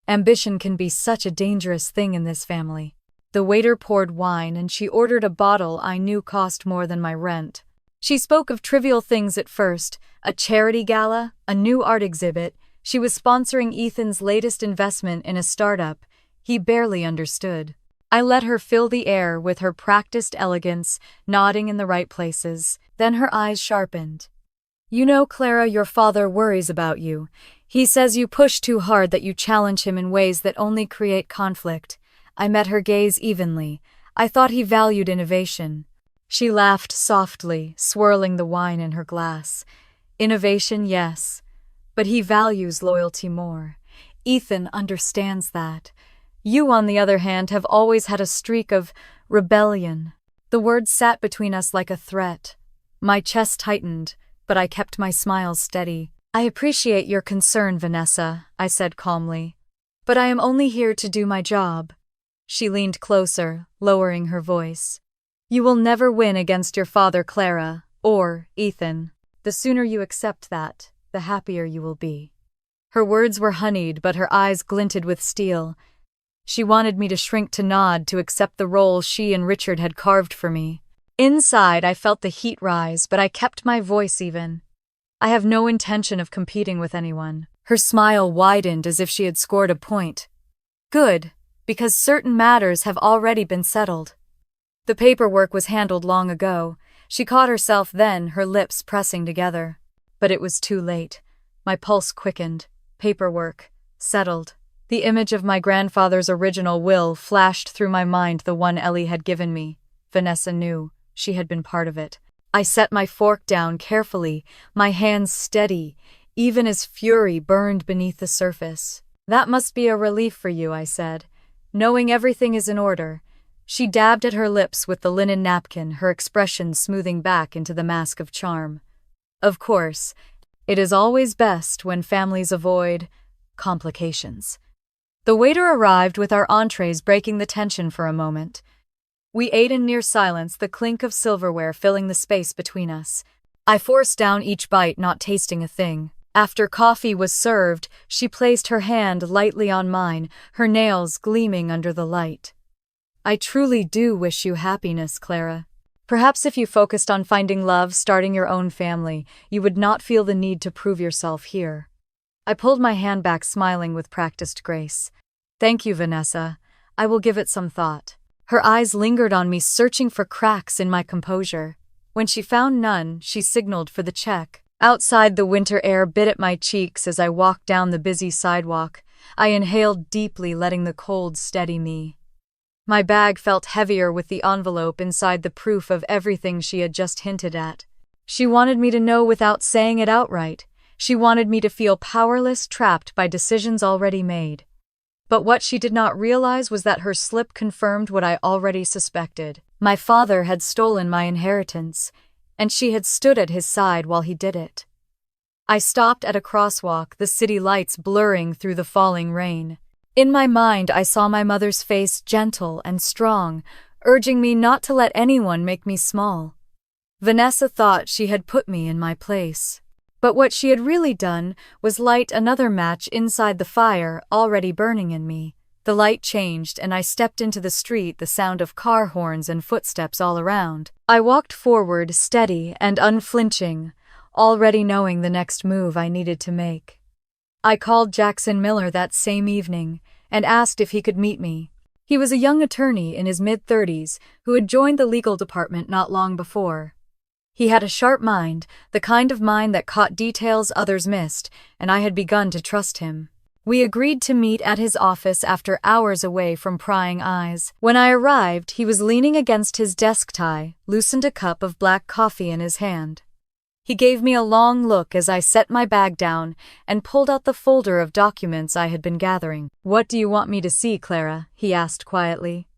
Ambition can be such a dangerous thing in this family." The waiter poured wine and she ordered a bottle I knew cost more than my rent. She spoke of trivial things at first, a charity gala, a new art exhibit. She was sponsoring Ethan's latest investment in a startup. He barely understood. I let her fill the air with her practiced elegance, nodding in the right places. Then her eyes sharpened. "You know, Clara, your father worries about you. He says you push too hard, that you challenge him in ways that only create conflict." I met her gaze evenly. I thought he valued innovation. She laughed softly, swirling the wine in her glass. "Innovation, yes. But he values loyalty more. Ethan understands that. You, on the other hand, have always had a streak of rebellion." The words sat between us like a threat. My chest tightened, but I kept my smile steady. "I appreciate your concern, Vanessa," I said calmly. "But I am only here to do my job." She leaned closer, lowering her voice. "You will never win against your father, Clara, or Ethan. The sooner you accept that, the happier you will be." Her words were honeyed, but her eyes glinted with steel. She wanted me to shrink, to nod, to accept the role she and Richard had carved for me. Inside, I felt the heat rise, but I kept my voice even. I have no intention of competing with anyone. Her smile widened as if she had scored a point. Good, because certain matters have already been settled. The paperwork was handled long ago. She caught herself then, her lips pressing together. But it was too late. My pulse quickened. Paperwork. Settled. The image of my grandfather's original will flashed through my mind, the one Ellie had given me. Vanessa knew. She had been part of it. I set my fork down carefully, my hands steady, even as fury burned beneath the surface. That must be a relief for you, I said, knowing everything is in order. She dabbed at her lips with the linen napkin, her expression smoothing back into the mask of charm. Of course, it is always best when families avoid complications. The waiter arrived with our entrees, breaking the tension for a moment. We ate in near silence, the clink of silverware filling the space between us. I forced down each bite, not tasting a thing. After coffee was served, she placed her hand lightly on mine, her nails gleaming under the light. I truly do wish you happiness, Clara. Perhaps if you focused on finding love, starting your own family, you would not feel the need to prove yourself here. I pulled my hand back, smiling with practiced grace. Thank you, Vanessa. I will give it some thought. Her eyes lingered on me, searching for cracks in my composure. When she found none, she signaled for the check. Outside, the winter air bit at my cheeks as I walked down the busy sidewalk. I inhaled deeply, letting the cold steady me. My bag felt heavier with the envelope inside, the proof of everything she had just hinted at. She wanted me to know without saying it outright. She wanted me to feel powerless, trapped by decisions already made. But what she did not realize was that her slip confirmed what I already suspected. My father had stolen my inheritance, and she had stood at his side while he did it. I stopped at a crosswalk, the city lights blurring through the falling rain. In my mind, I saw my mother's face, gentle and strong, urging me not to let anyone make me small. Vanessa thought she had put me in my place. But what she had really done was light another match inside the fire already burning in me. The light changed and I stepped into the street, the sound of car horns and footsteps all around. I walked forward, steady and unflinching, already knowing the next move I needed to make. I called Jackson Miller that same evening and asked if he could meet me. He was a young attorney in his mid-30s who had joined the legal department not long before. He had a sharp mind, the kind of mind that caught details others missed, and I had begun to trust him. We agreed to meet at his office after hours away from prying eyes. When I arrived, he was leaning against his desk tie, loosened a cup of black coffee in his hand. He gave me a long look as I set my bag down and pulled out the folder of documents I had been gathering. "What do you want me to see, Clara?" he asked quietly.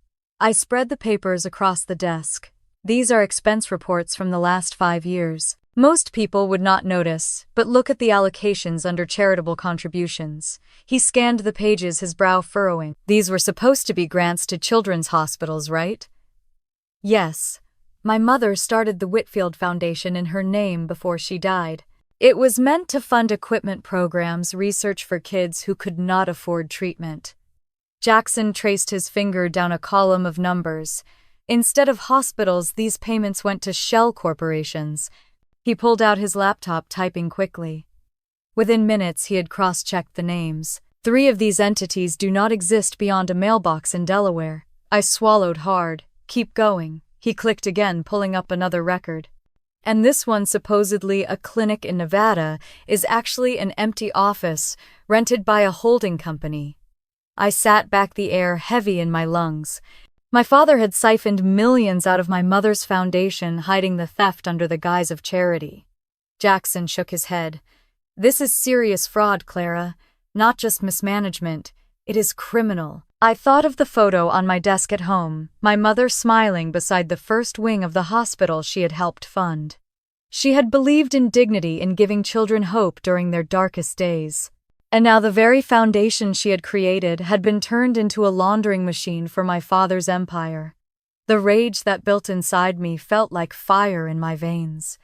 I spread the papers across the desk. These are expense reports from the last 5 years. Most people would not notice, but look at the allocations under charitable contributions. He scanned the pages, his brow furrowing. These were supposed to be grants to children's hospitals, right? Yes. My mother started the Whitfield Foundation in her name before she died. It was meant to fund equipment programs, research for kids who could not afford treatment. Jackson traced his finger down a column of numbers. Instead of hospitals, these payments went to shell corporations. He pulled out his laptop, typing quickly. Within minutes, he had cross-checked the names. 3 of these entities do not exist beyond a mailbox in Delaware. I swallowed hard. Keep going. He clicked again, pulling up another record. And this one, supposedly a clinic in Nevada, is actually an empty office rented by a holding company. I sat back, the air heavy in my lungs. My father had siphoned millions out of my mother's foundation, hiding the theft under the guise of charity. Jackson shook his head. This is serious fraud, Clara. Not just mismanagement. It is criminal. I thought of the photo on my desk at home, my mother smiling beside the first wing of the hospital she had helped fund. She had believed in dignity, in giving children hope during their darkest days. And now the very foundation she had created had been turned into a laundering machine for my father's empire. The rage that built inside me felt like fire in my veins.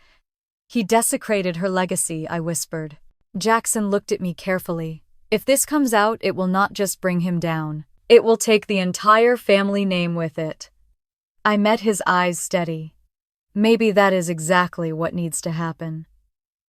He desecrated her legacy, I whispered. Jackson looked at me carefully. If this comes out, it will not just bring him down. It will take the entire family name with it. I met his eyes steady. Maybe that is exactly what needs to happen.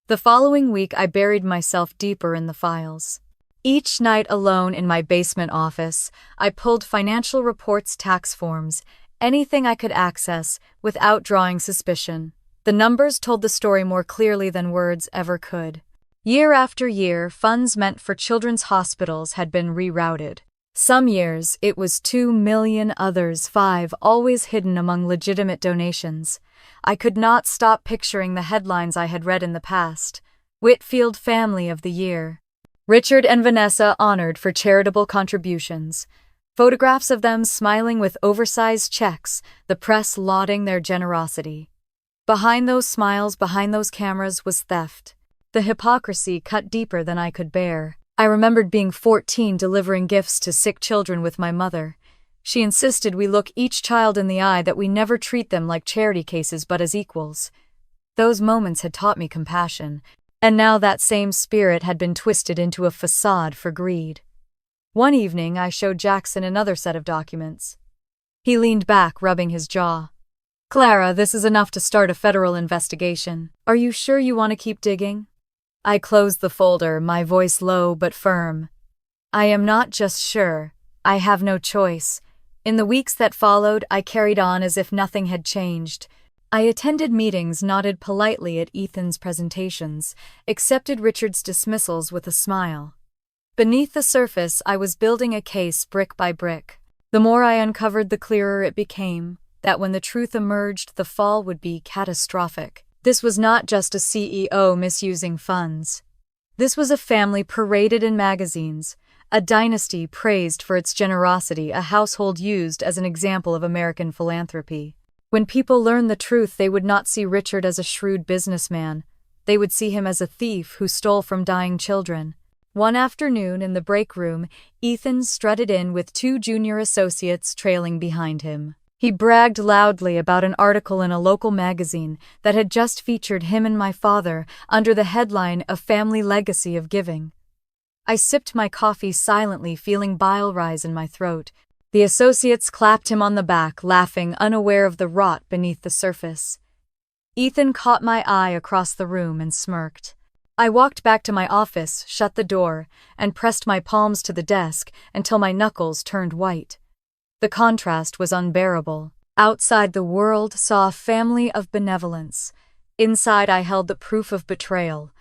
The following week, I buried myself deeper in the files. Each night alone in my basement office, I pulled financial reports, tax forms, anything I could access without drawing suspicion. The numbers told the story more clearly than words ever could. Year after year, funds meant for children's hospitals had been rerouted. Some years, it was 2 million, others 5, always hidden among legitimate donations. I could not stop picturing the headlines I had read in the past. Whitfield Family of the Year. Richard and Vanessa honored for charitable contributions. Photographs of them smiling with oversized checks, the press lauding their generosity. Behind those smiles, behind those cameras, was theft. The hypocrisy cut deeper than I could bear. I remembered being 14 delivering gifts to sick children with my mother. She insisted we look each child in the eye, that we never treat them like charity cases but as equals. Those moments had taught me compassion, and now that same spirit had been twisted into a facade for greed. One evening, I showed Jackson another set of documents. He leaned back, rubbing his jaw. "Clara, this is enough to start a federal investigation. Are you sure you want to keep digging?" I closed the folder, my voice low but firm. "I am not just sure. I have no choice." In the weeks that followed, I carried on as if nothing had changed. I attended meetings, nodded politely at Ethan's presentations, accepted Richard's dismissals with a smile. Beneath the surface, I was building a case brick by brick. The more I uncovered, the clearer it became that when the truth emerged, the fall would be catastrophic. This was not just a CEO misusing funds. This was a family paraded in magazines, a dynasty praised for its generosity, a household used as an example of American philanthropy. When people learned the truth, they would not see Richard as a shrewd businessman. They would see him as a thief who stole from dying children. One afternoon in the break room, Ethan strutted in with 2 junior associates trailing behind him. He bragged loudly about an article in a local magazine that had just featured him and my father under the headline, "A Family Legacy of Giving." I sipped my coffee silently, feeling bile rise in my throat. The associates clapped him on the back, laughing, unaware of the rot beneath the surface. Ethan caught my eye across the room and smirked. I walked back to my office, shut the door, and pressed my palms to the desk until my knuckles turned white. The contrast was unbearable. Outside, the world saw a family of benevolence. Inside, I held the proof of betrayal.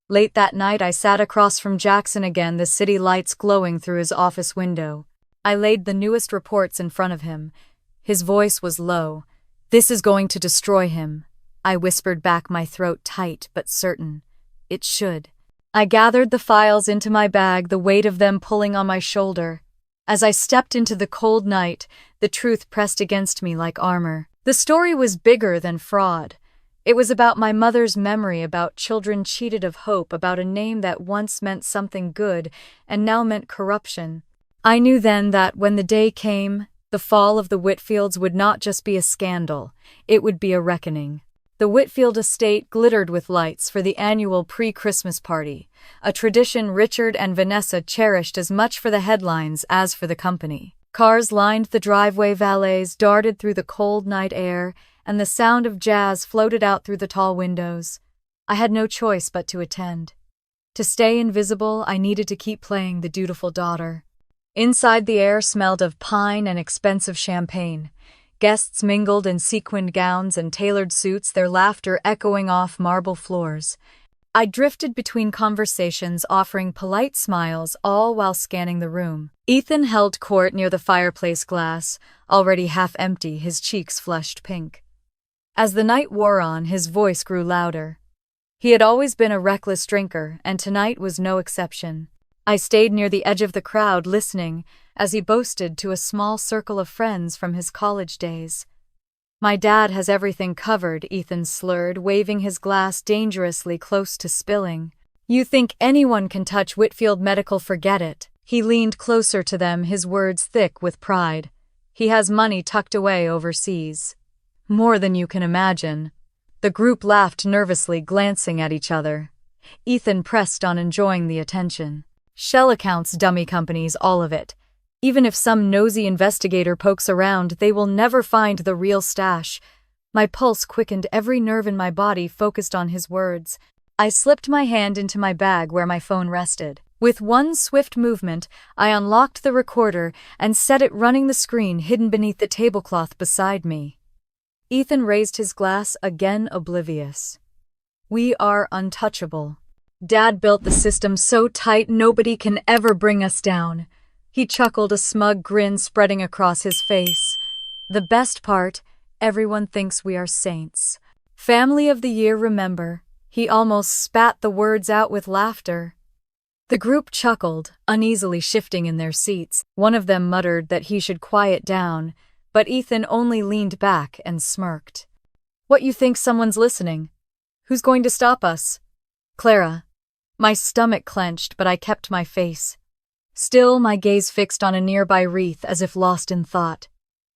Late that night, I sat across from Jackson again, the city lights glowing through his office window. I laid the newest reports in front of him. His voice was low. "This is going to destroy him." I whispered back, my throat tight but certain. "It should." I gathered the files into my bag, the weight of them pulling on my shoulder. As I stepped into the cold night, the truth pressed against me like armor. The story was bigger than fraud. It was about my mother's memory, about children cheated of hope, about a name that once meant something good and now meant corruption. I knew then that when the day came, the fall of the Whitfields would not just be a scandal, it would be a reckoning. The Whitfield estate glittered with lights for the annual pre-Christmas party, a tradition Richard and Vanessa cherished as much for the headlines as for the company. Cars lined the driveway, valets darted through the cold night air, and the sound of jazz floated out through the tall windows. I had no choice but to attend. To stay invisible, I needed to keep playing the dutiful daughter. Inside, the air smelled of pine and expensive champagne. Guests mingled in sequined gowns and tailored suits, their laughter echoing off marble floors. I drifted between conversations, offering polite smiles, all while scanning the room. Ethan held court near the fireplace glass, already half empty, his cheeks flushed pink. As the night wore on, his voice grew louder. He had always been a reckless drinker, and tonight was no exception. I stayed near the edge of the crowd, listening, as he boasted to a small circle of friends from his college days. "My dad has everything covered," Ethan slurred, waving his glass dangerously close to spilling. "You think anyone can touch Whitfield Medical? Forget it." He leaned closer to them, his words thick with pride. "He has money tucked away overseas. More than you can imagine." The group laughed nervously, glancing at each other. Ethan pressed on, enjoying the attention. "Shell accounts, dummy companies, all of it. Even if some nosy investigator pokes around, they will never find the real stash." My pulse quickened, every nerve in my body focused on his words. I slipped my hand into my bag where my phone rested. With one swift movement, I unlocked the recorder and set it running the screen hidden beneath the tablecloth beside me. Ethan raised his glass, again oblivious. We are untouchable. Dad built the system so tight nobody can ever bring us down. He chuckled, a smug grin spreading across his face. The best part, everyone thinks we are saints. Family of the year, remember. He almost spat the words out with laughter. The group chuckled, uneasily shifting in their seats. One of them muttered that he should quiet down, but Ethan only leaned back and smirked. What, you think someone's listening? Who's going to stop us? Clara. My stomach clenched, but I kept my face. Still, my gaze fixed on a nearby wreath as if lost in thought.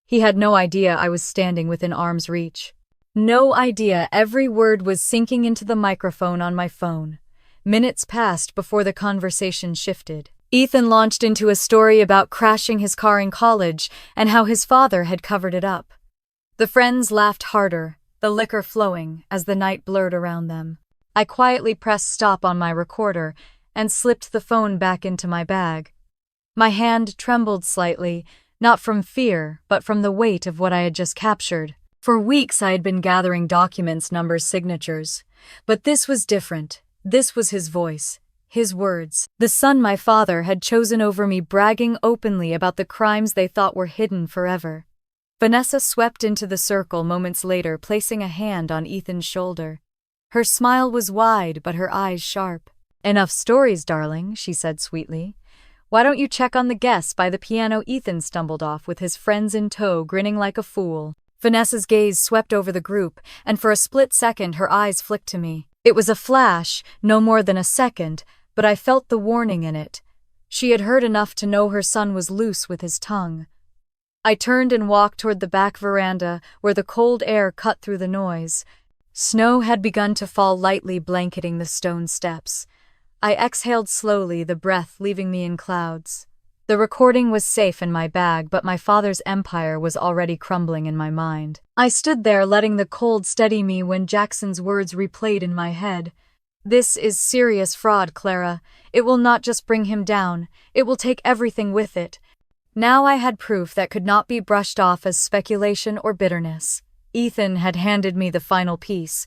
He had no idea I was standing within arm's reach. No idea every word was sinking into the microphone on my phone. Minutes passed before the conversation shifted. Ethan launched into a story about crashing his car in college and how his father had covered it up. The friends laughed harder, the liquor flowing as the night blurred around them. I quietly pressed stop on my recorder and slipped the phone back into my bag. My hand trembled slightly, not from fear, but from the weight of what I had just captured. For weeks I had been gathering documents, numbers, signatures. But this was different. This was his voice, his words. The son my father had chosen over me, bragging openly about the crimes they thought were hidden forever. Vanessa swept into the circle moments later, placing a hand on Ethan's shoulder. Her smile was wide, but her eyes sharp. Enough stories, darling, she said sweetly. Why don't you check on the guests by the piano? Ethan stumbled off with his friends in tow, grinning like a fool. Vanessa's gaze swept over the group, and for a split second her eyes flicked to me. It was a flash, no more than a second, but I felt the warning in it. She had heard enough to know her son was loose with his tongue. I turned and walked toward the back veranda, where the cold air cut through the noise. Snow had begun to fall lightly, blanketing the stone steps. I exhaled slowly, the breath leaving me in clouds. The recording was safe in my bag, but my father's empire was already crumbling in my mind. I stood there, letting the cold steady me when Jackson's words replayed in my head. This is serious fraud, Clara. It will not just bring him down, it will take everything with it. Now I had proof that could not be brushed off as speculation or bitterness. Ethan had handed me the final piece.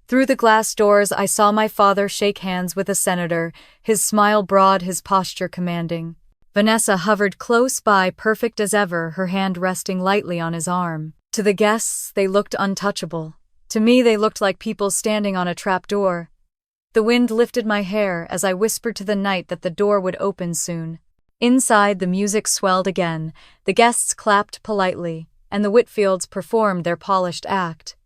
Through the glass doors I saw my father shake hands with a senator, his smile broad, his posture commanding. Vanessa hovered close by, perfect as ever, her hand resting lightly on his arm. To the guests, they looked untouchable. To me, they looked like people standing on a trapdoor. The wind lifted my hair as I whispered to the night that the door would open soon. Inside, the music swelled again, the guests clapped politely, and the Whitfields performed their polished act.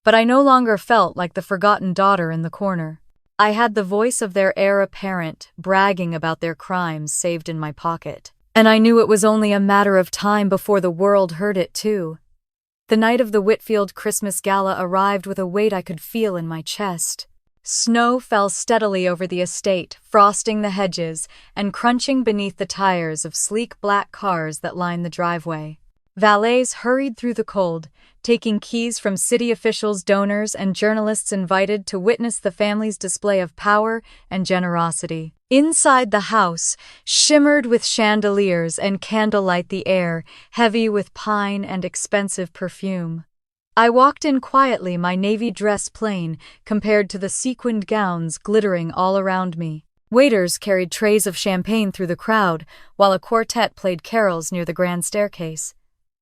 But I no longer felt like the forgotten daughter in the corner. I had the voice of their heir apparent, bragging about their crimes saved in my pocket. And I knew it was only a matter of time before the world heard it too. The night of the Whitfield Christmas gala arrived with a weight I could feel in my chest. Snow fell steadily over the estate, frosting the hedges and crunching beneath the tires of sleek black cars that lined the driveway. Valets hurried through the cold, taking keys from city officials, donors, and journalists invited to witness the family's display of power and generosity. Inside the house, shimmered with chandeliers and candlelight, the air heavy with pine and expensive perfume. I walked in quietly, my navy dress plain compared to the sequined gowns glittering all around me. Waiters carried trays of champagne through the crowd, while a quartet played carols near the grand staircase.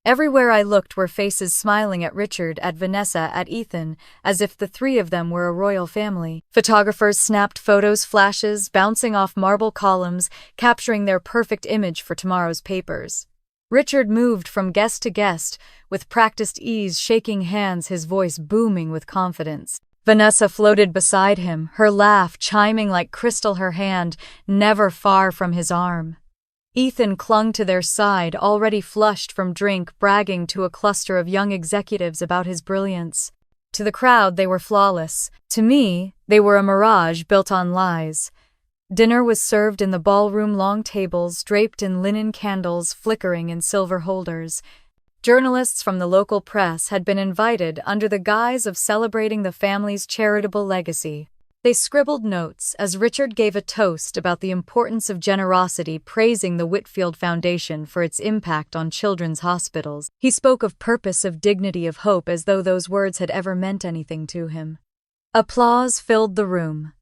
Everywhere I looked were faces smiling at Richard, at Vanessa, at Ethan, as if the three of them were a royal family. Photographers snapped photos, flashes bouncing off marble columns, capturing their perfect image for tomorrow's papers. Richard moved from guest to guest, with practiced ease, shaking hands, his voice booming with confidence. Vanessa floated beside him, her laugh chiming like crystal, her hand never far from his arm. Ethan clung to their side, already flushed from drink, bragging to a cluster of young executives about his brilliance. To the crowd, they were flawless. To me, they were a mirage built on lies. Dinner was served in the ballroom, long tables draped in linen, candles flickering in silver holders. Journalists from the local press had been invited under the guise of celebrating the family's charitable legacy. They scribbled notes as Richard gave a toast about the importance of generosity, praising the Whitfield Foundation for its impact on children's hospitals. He spoke of purpose, of dignity, of hope, as though those words had ever meant anything to him. Applause filled the room.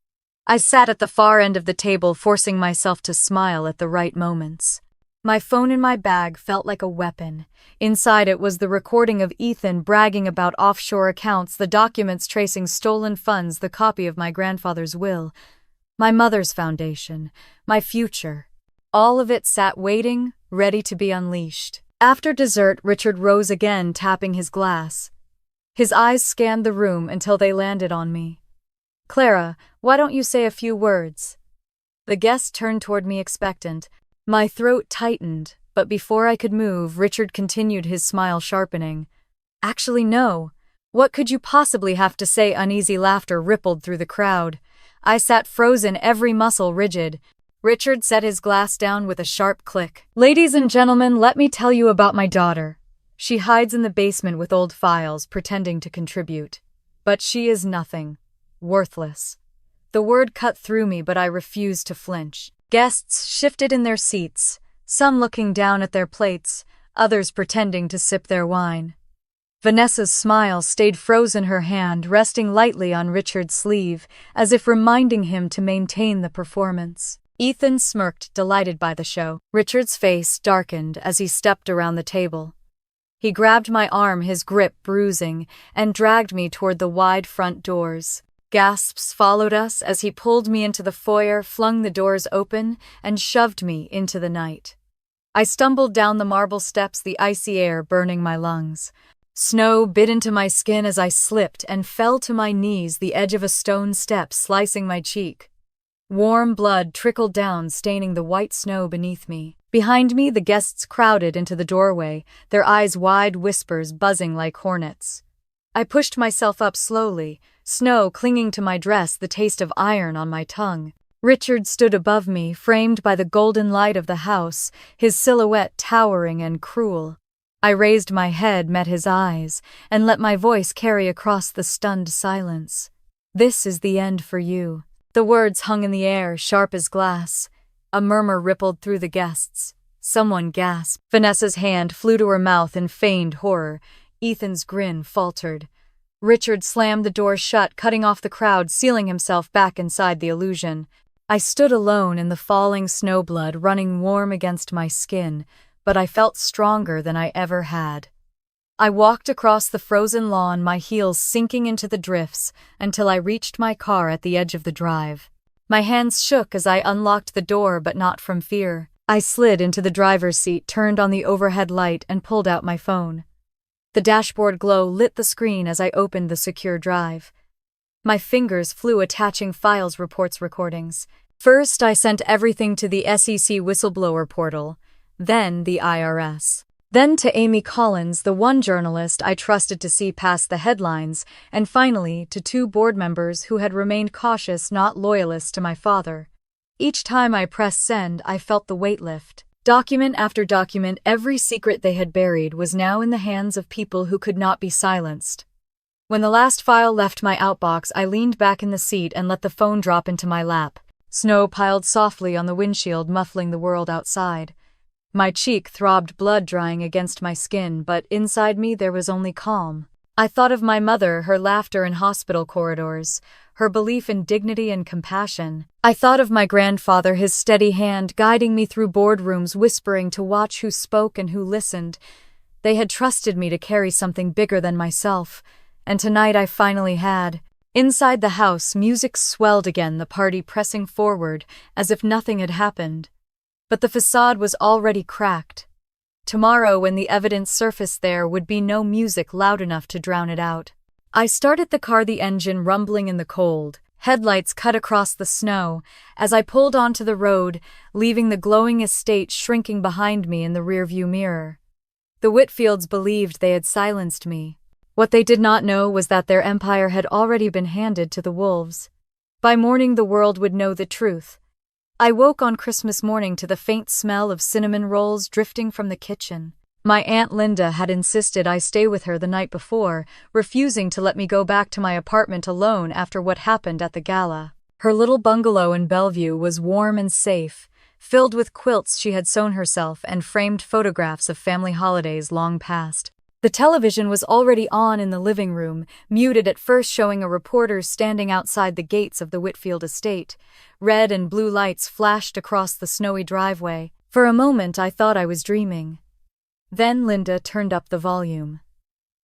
I sat at the far end of the table, forcing myself to smile at the right moments. My phone in my bag felt like a weapon. Inside it was the recording of Ethan bragging about offshore accounts, the documents tracing stolen funds, the copy of my grandfather's will, my mother's foundation, my future. All of it sat waiting, ready to be unleashed. After dessert, Richard rose again, tapping his glass. His eyes scanned the room until they landed on me. "Clara, why don't you say a few words?" The guest turned toward me expectant. My throat tightened, but before I could move, Richard continued, his smile sharpening. "Actually, no. What could you possibly have to say?" Uneasy laughter rippled through the crowd. I sat frozen, every muscle rigid. Richard set his glass down with a sharp click. "Ladies and gentlemen, let me tell you about my daughter. She hides in the basement with old files, pretending to contribute. But she is nothing. Worthless." The word cut through me, but I refused to flinch. Guests shifted in their seats, some looking down at their plates, others pretending to sip their wine. Vanessa's smile stayed frozen, her hand resting lightly on Richard's sleeve, as if reminding him to maintain the performance. Ethan smirked, delighted by the show. Richard's face darkened as he stepped around the table. He grabbed my arm, his grip bruising, and dragged me toward the wide front doors. Gasps followed us as he pulled me into the foyer, flung the doors open, and shoved me into the night. I stumbled down the marble steps, the icy air burning my lungs. Snow bit into my skin as I slipped and fell to my knees, the edge of a stone step slicing my cheek. Warm blood trickled down, staining the white snow beneath me. Behind me, the guests crowded into the doorway, their eyes wide, whispers buzzing like hornets. I pushed myself up slowly, snow clinging to my dress, the taste of iron on my tongue. Richard stood above me, framed by the golden light of the house, his silhouette towering and cruel. I raised my head, met his eyes, and let my voice carry across the stunned silence. "This is the end for you." The words hung in the air, sharp as glass. A murmur rippled through the guests. Someone gasped. Vanessa's hand flew to her mouth in feigned horror. Ethan's grin faltered. Richard slammed the door shut, cutting off the crowd, sealing himself back inside the illusion. I stood alone in the falling snowblood running warm against my skin, but I felt stronger than I ever had. I walked across the frozen lawn, my heels sinking into the drifts, until I reached my car at the edge of the drive. My hands shook as I unlocked the door, but not from fear. I slid into the driver's seat, turned on the overhead light, and pulled out my phone. The dashboard glow lit the screen as I opened the secure drive. My fingers flew, attaching files, reports, recordings. First, I sent everything to the SEC Whistleblower portal, then the IRS. Then to Amy Collins, the one journalist I trusted to see past the headlines, and finally to 2 board members who had remained cautious, not loyalists to my father. Each time I pressed send, I felt the weight lift. Document after document, every secret they had buried was now in the hands of people who could not be silenced. When the last file left my outbox, I leaned back in the seat and let the phone drop into my lap. Snow piled softly on the windshield, muffling the world outside. My cheek throbbed, blood drying against my skin, but inside me there was only calm. I thought of my mother, her laughter in hospital corridors, her belief in dignity and compassion. I thought of my grandfather, his steady hand guiding me through boardrooms, whispering to watch who spoke and who listened. They had trusted me to carry something bigger than myself, and tonight I finally had. Inside the house, music swelled again, the party pressing forward as if nothing had happened. But the facade was already cracked. Tomorrow, when the evidence surfaced, there would be no music loud enough to drown it out. I started the car, the engine rumbling in the cold. Headlights cut across the snow as I pulled onto the road, leaving the glowing estate shrinking behind me in the rearview mirror. The Whitfields believed they had silenced me. What they did not know was that their empire had already been handed to the wolves. By morning, the world would know the truth. I woke on Christmas morning to the faint smell of cinnamon rolls drifting from the kitchen. My Aunt Linda had insisted I stay with her the night before, refusing to let me go back to my apartment alone after what happened at the gala. Her little bungalow in Bellevue was warm and safe, filled with quilts she had sewn herself and framed photographs of family holidays long past. The television was already on in the living room, muted at first, showing a reporter standing outside the gates of the Whitfield estate. Red and blue lights flashed across the snowy driveway. For a moment I thought I was dreaming. Then Linda turned up the volume.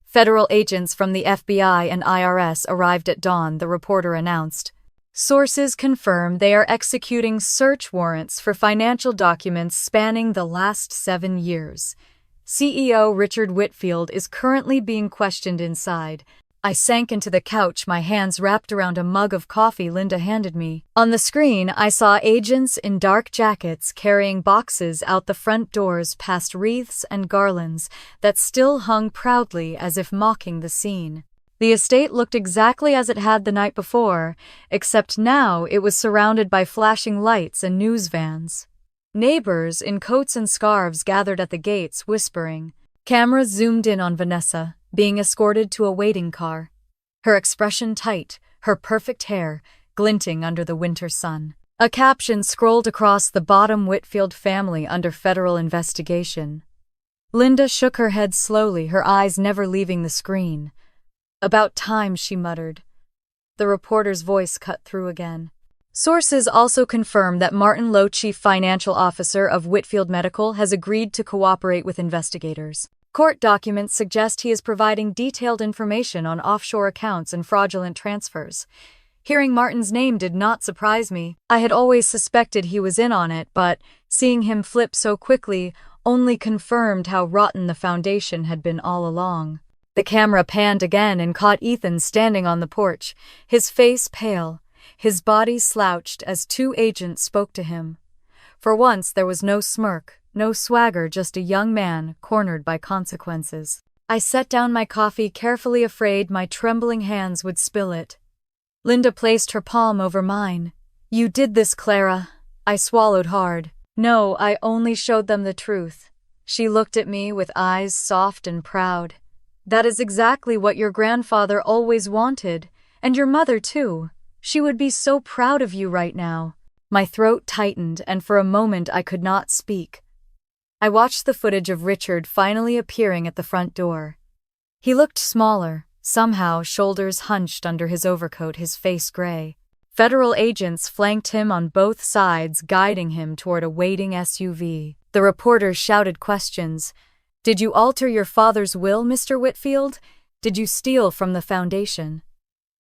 Federal agents from the FBI and IRS arrived at dawn, the reporter announced. Sources confirm they are executing search warrants for financial documents spanning the last 7 years. CEO Richard Whitfield is currently being questioned inside. I sank into the couch, my hands wrapped around a mug of coffee Linda handed me. On the screen, I saw agents in dark jackets carrying boxes out the front doors past wreaths and garlands that still hung proudly as if mocking the scene. The estate looked exactly as it had the night before, except now it was surrounded by flashing lights and news vans. Neighbors in coats and scarves gathered at the gates, whispering. Cameras zoomed in on Vanessa, being escorted to a waiting car. Her expression tight, her perfect hair glinting under the winter sun. A caption scrolled across the bottom: Whitfield family under federal investigation. Linda shook her head slowly, her eyes never leaving the screen. About time, she muttered. The reporter's voice cut through again. Sources also confirm that Martin Lowe, chief financial officer of Whitfield Medical, has agreed to cooperate with investigators. Court documents suggest he is providing detailed information on offshore accounts and fraudulent transfers. Hearing Martin's name did not surprise me. I had always suspected he was in on it, but seeing him flip so quickly only confirmed how rotten the foundation had been all along. The camera panned again and caught Ethan standing on the porch, his face pale, his body slouched as 2 agents spoke to him. For once there was no smirk, no swagger, just a young man cornered by consequences. I set down my coffee carefully, afraid my trembling hands would spill it. Linda placed her palm over mine. You did this, Clara. I swallowed hard. No, I only showed them the truth. She looked at me with eyes soft and proud. That is exactly what your grandfather always wanted, and your mother too. She would be so proud of you right now. My throat tightened, and for a moment I could not speak. I watched the footage of Richard finally appearing at the front door. He looked smaller, somehow, shoulders hunched under his overcoat, his face gray. Federal agents flanked him on both sides, guiding him toward a waiting SUV. The reporter shouted questions. Did you alter your father's will, Mr. Whitfield? Did you steal from the foundation?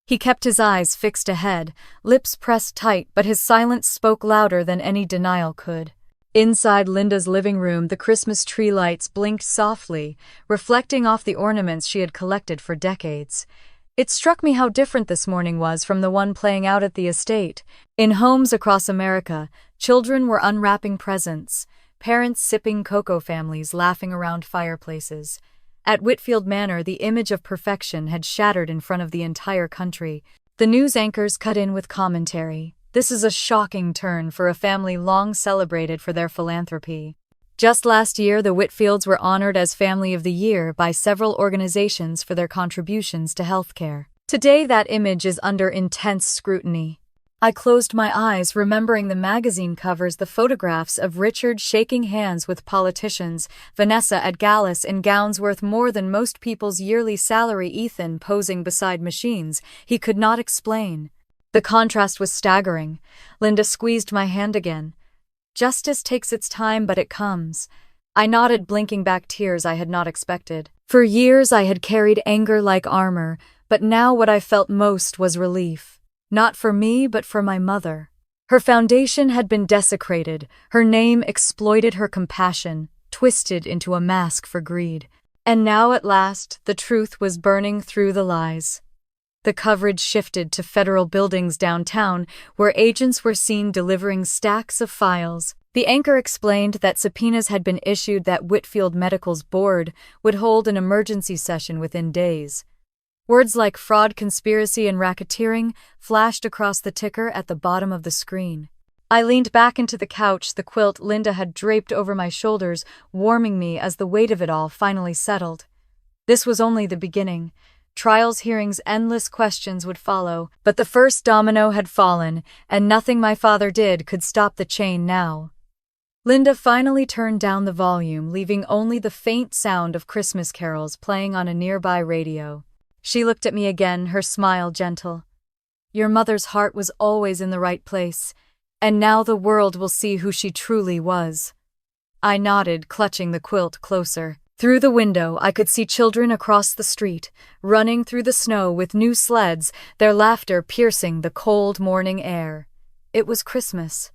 He kept his eyes fixed ahead, lips pressed tight, but his silence spoke louder than any denial could. Inside Linda's living room, the Christmas tree lights blinked softly, reflecting off the ornaments she had collected for decades. It struck me how different this morning was from the one playing out at the estate. In homes across America, children were unwrapping presents, parents sipping cocoa, families laughing around fireplaces. At Whitfield Manor, the image of perfection had shattered in front of the entire country. The news anchors cut in with commentary. This is a shocking turn for a family long celebrated for their philanthropy. Just last year, the Whitfields were honored as Family of the Year by several organizations for their contributions to healthcare. Today, that image is under intense scrutiny. I closed my eyes, remembering the magazine covers, the photographs of Richard shaking hands with politicians, Vanessa at galas in gowns worth more than most people's yearly salary, Ethan posing beside machines he could not explain. The contrast was staggering. Linda squeezed my hand again. Justice takes its time, but it comes. I nodded, blinking back tears I had not expected. For years I had carried anger like armor, but now what I felt most was relief. Not for me, but for my mother. Her foundation had been desecrated, her name exploited, her compassion twisted into a mask for greed. And now at last, the truth was burning through the lies. The coverage shifted to federal buildings downtown, where agents were seen delivering stacks of files. The anchor explained that subpoenas had been issued, that Whitfield Medical's board would hold an emergency session within days. Words like fraud, conspiracy, and racketeering flashed across the ticker at the bottom of the screen. I leaned back into the couch, the quilt Linda had draped over my shoulders, warming me as the weight of it all finally settled. This was only the beginning. Trials, hearings, endless questions would follow, but the first domino had fallen, and nothing my father did could stop the chain now. Linda finally turned down the volume, leaving only the faint sound of Christmas carols playing on a nearby radio. She looked at me again, her smile gentle. "Your mother's heart was always in the right place, and now the world will see who she truly was." I nodded, clutching the quilt closer. Through the window, I could see children across the street, running through the snow with new sleds, their laughter piercing the cold morning air. It was Christmas.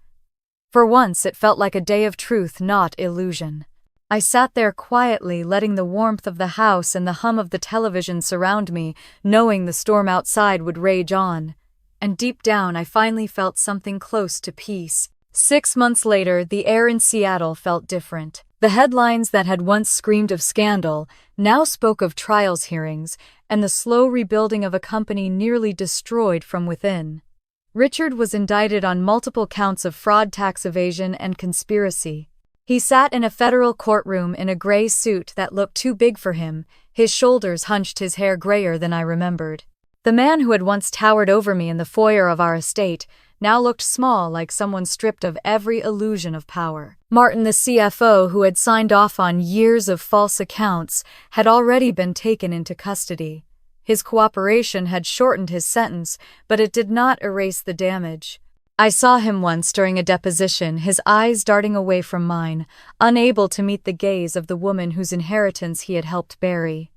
For once, it felt like a day of truth, not illusion. I sat there quietly, letting the warmth of the house and the hum of the television surround me, knowing the storm outside would rage on. And deep down, I finally felt something close to peace. 6 months later, the air in Seattle felt different. The headlines that had once screamed of scandal now spoke of trials hearings and the slow rebuilding of a company nearly destroyed from within. Richard was indicted on multiple counts of fraud, tax evasion, and conspiracy. He sat in a federal courtroom in a gray suit that looked too big for him, his shoulders hunched, his hair grayer than I remembered. The man who had once towered over me in the foyer of our estate now looked small, like someone stripped of every illusion of power. Martin, the CFO, who had signed off on years of false accounts, had already been taken into custody. His cooperation had shortened his sentence, but it did not erase the damage. I saw him once during a deposition, his eyes darting away from mine, unable to meet the gaze of the woman whose inheritance he had helped bury.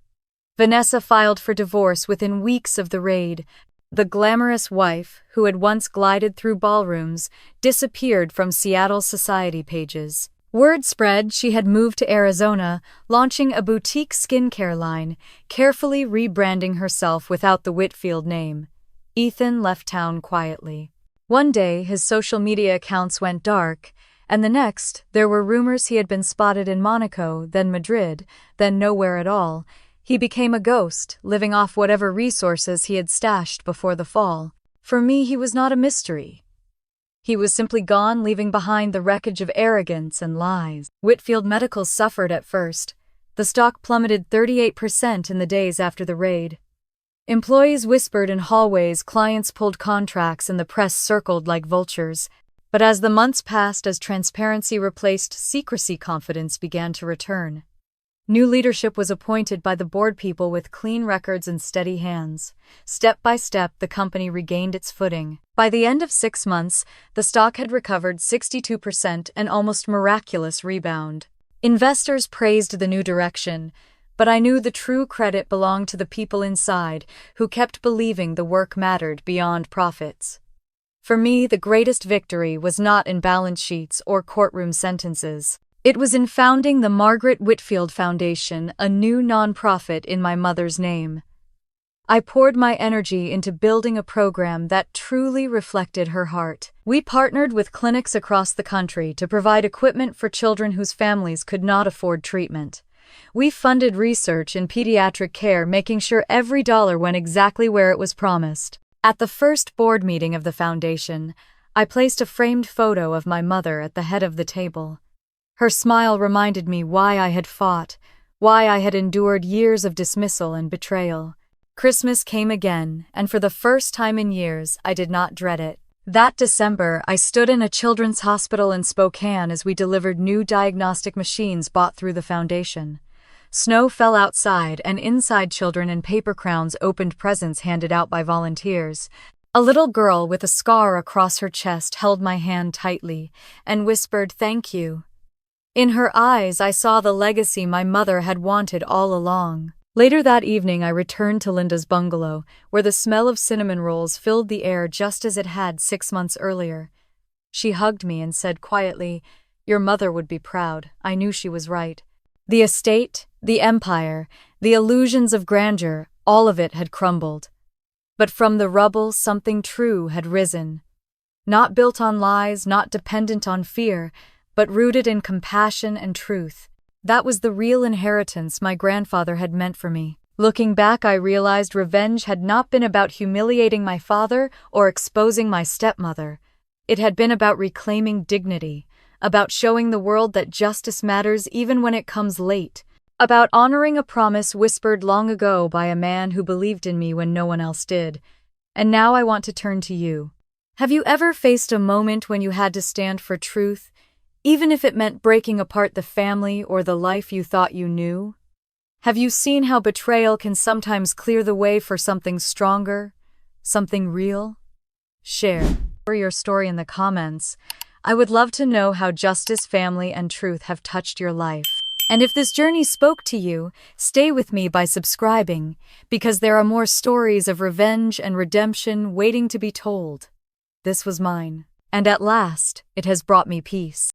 Vanessa filed for divorce within weeks of the raid. The glamorous wife, who had once glided through ballrooms, disappeared from Seattle's society pages. Word spread she had moved to Arizona, launching a boutique skincare line, carefully rebranding herself without the Whitfield name. Ethan left town quietly. One day, his social media accounts went dark, and the next, there were rumors he had been spotted in Monaco, then Madrid, then nowhere at all. He became a ghost, living off whatever resources he had stashed before the fall. For me, he was not a mystery. He was simply gone, leaving behind the wreckage of arrogance and lies. Whitfield Medical suffered at first. The stock plummeted 38% in the days after the raid. Employees whispered in hallways, clients pulled contracts, and the press circled like vultures. But as the months passed, as transparency replaced secrecy, confidence began to return. New leadership was appointed by the board, people with clean records and steady hands. Step by step, the company regained its footing. By the end of 6 months, the stock had recovered 62%, an almost miraculous rebound. Investors praised the new direction, but I knew the true credit belonged to the people inside, who kept believing the work mattered beyond profits. For me, the greatest victory was not in balance sheets or courtroom sentences. It was in founding the Margaret Whitfield Foundation, a new nonprofit in my mother's name. I poured my energy into building a program that truly reflected her heart. We partnered with clinics across the country to provide equipment for children whose families could not afford treatment. We funded research in pediatric care, making sure every dollar went exactly where it was promised. At the first board meeting of the foundation, I placed a framed photo of my mother at the head of the table. Her smile reminded me why I had fought, why I had endured years of dismissal and betrayal. Christmas came again, and for the first time in years, I did not dread it. That December, I stood in a children's hospital in Spokane as we delivered new diagnostic machines bought through the foundation. Snow fell outside, and inside, children in paper crowns opened presents handed out by volunteers. A little girl with a scar across her chest held my hand tightly and whispered, "Thank you." In her eyes, I saw the legacy my mother had wanted all along. Later that evening, I returned to Linda's bungalow, where the smell of cinnamon rolls filled the air just as it had 6 months earlier. She hugged me and said quietly, "Your mother would be proud." I knew she was right. The estate, the empire, the illusions of grandeur, all of it had crumbled. But from the rubble, something true had risen. Not built on lies, not dependent on fear, but rooted in compassion and truth. That was the real inheritance my grandfather had meant for me. Looking back, I realized revenge had not been about humiliating my father or exposing my stepmother. It had been about reclaiming dignity, about showing the world that justice matters even when it comes late, about honoring a promise whispered long ago by a man who believed in me when no one else did. And now I want to turn to you. Have you ever faced a moment when you had to stand for truth, even if it meant breaking apart the family or the life you thought you knew? Have you seen how betrayal can sometimes clear the way for something stronger, something real? Share your story in the comments. I would love to know how justice, family, and truth have touched your life. And if this journey spoke to you, stay with me by subscribing, because there are more stories of revenge and redemption waiting to be told. This was mine, and at last, it has brought me peace.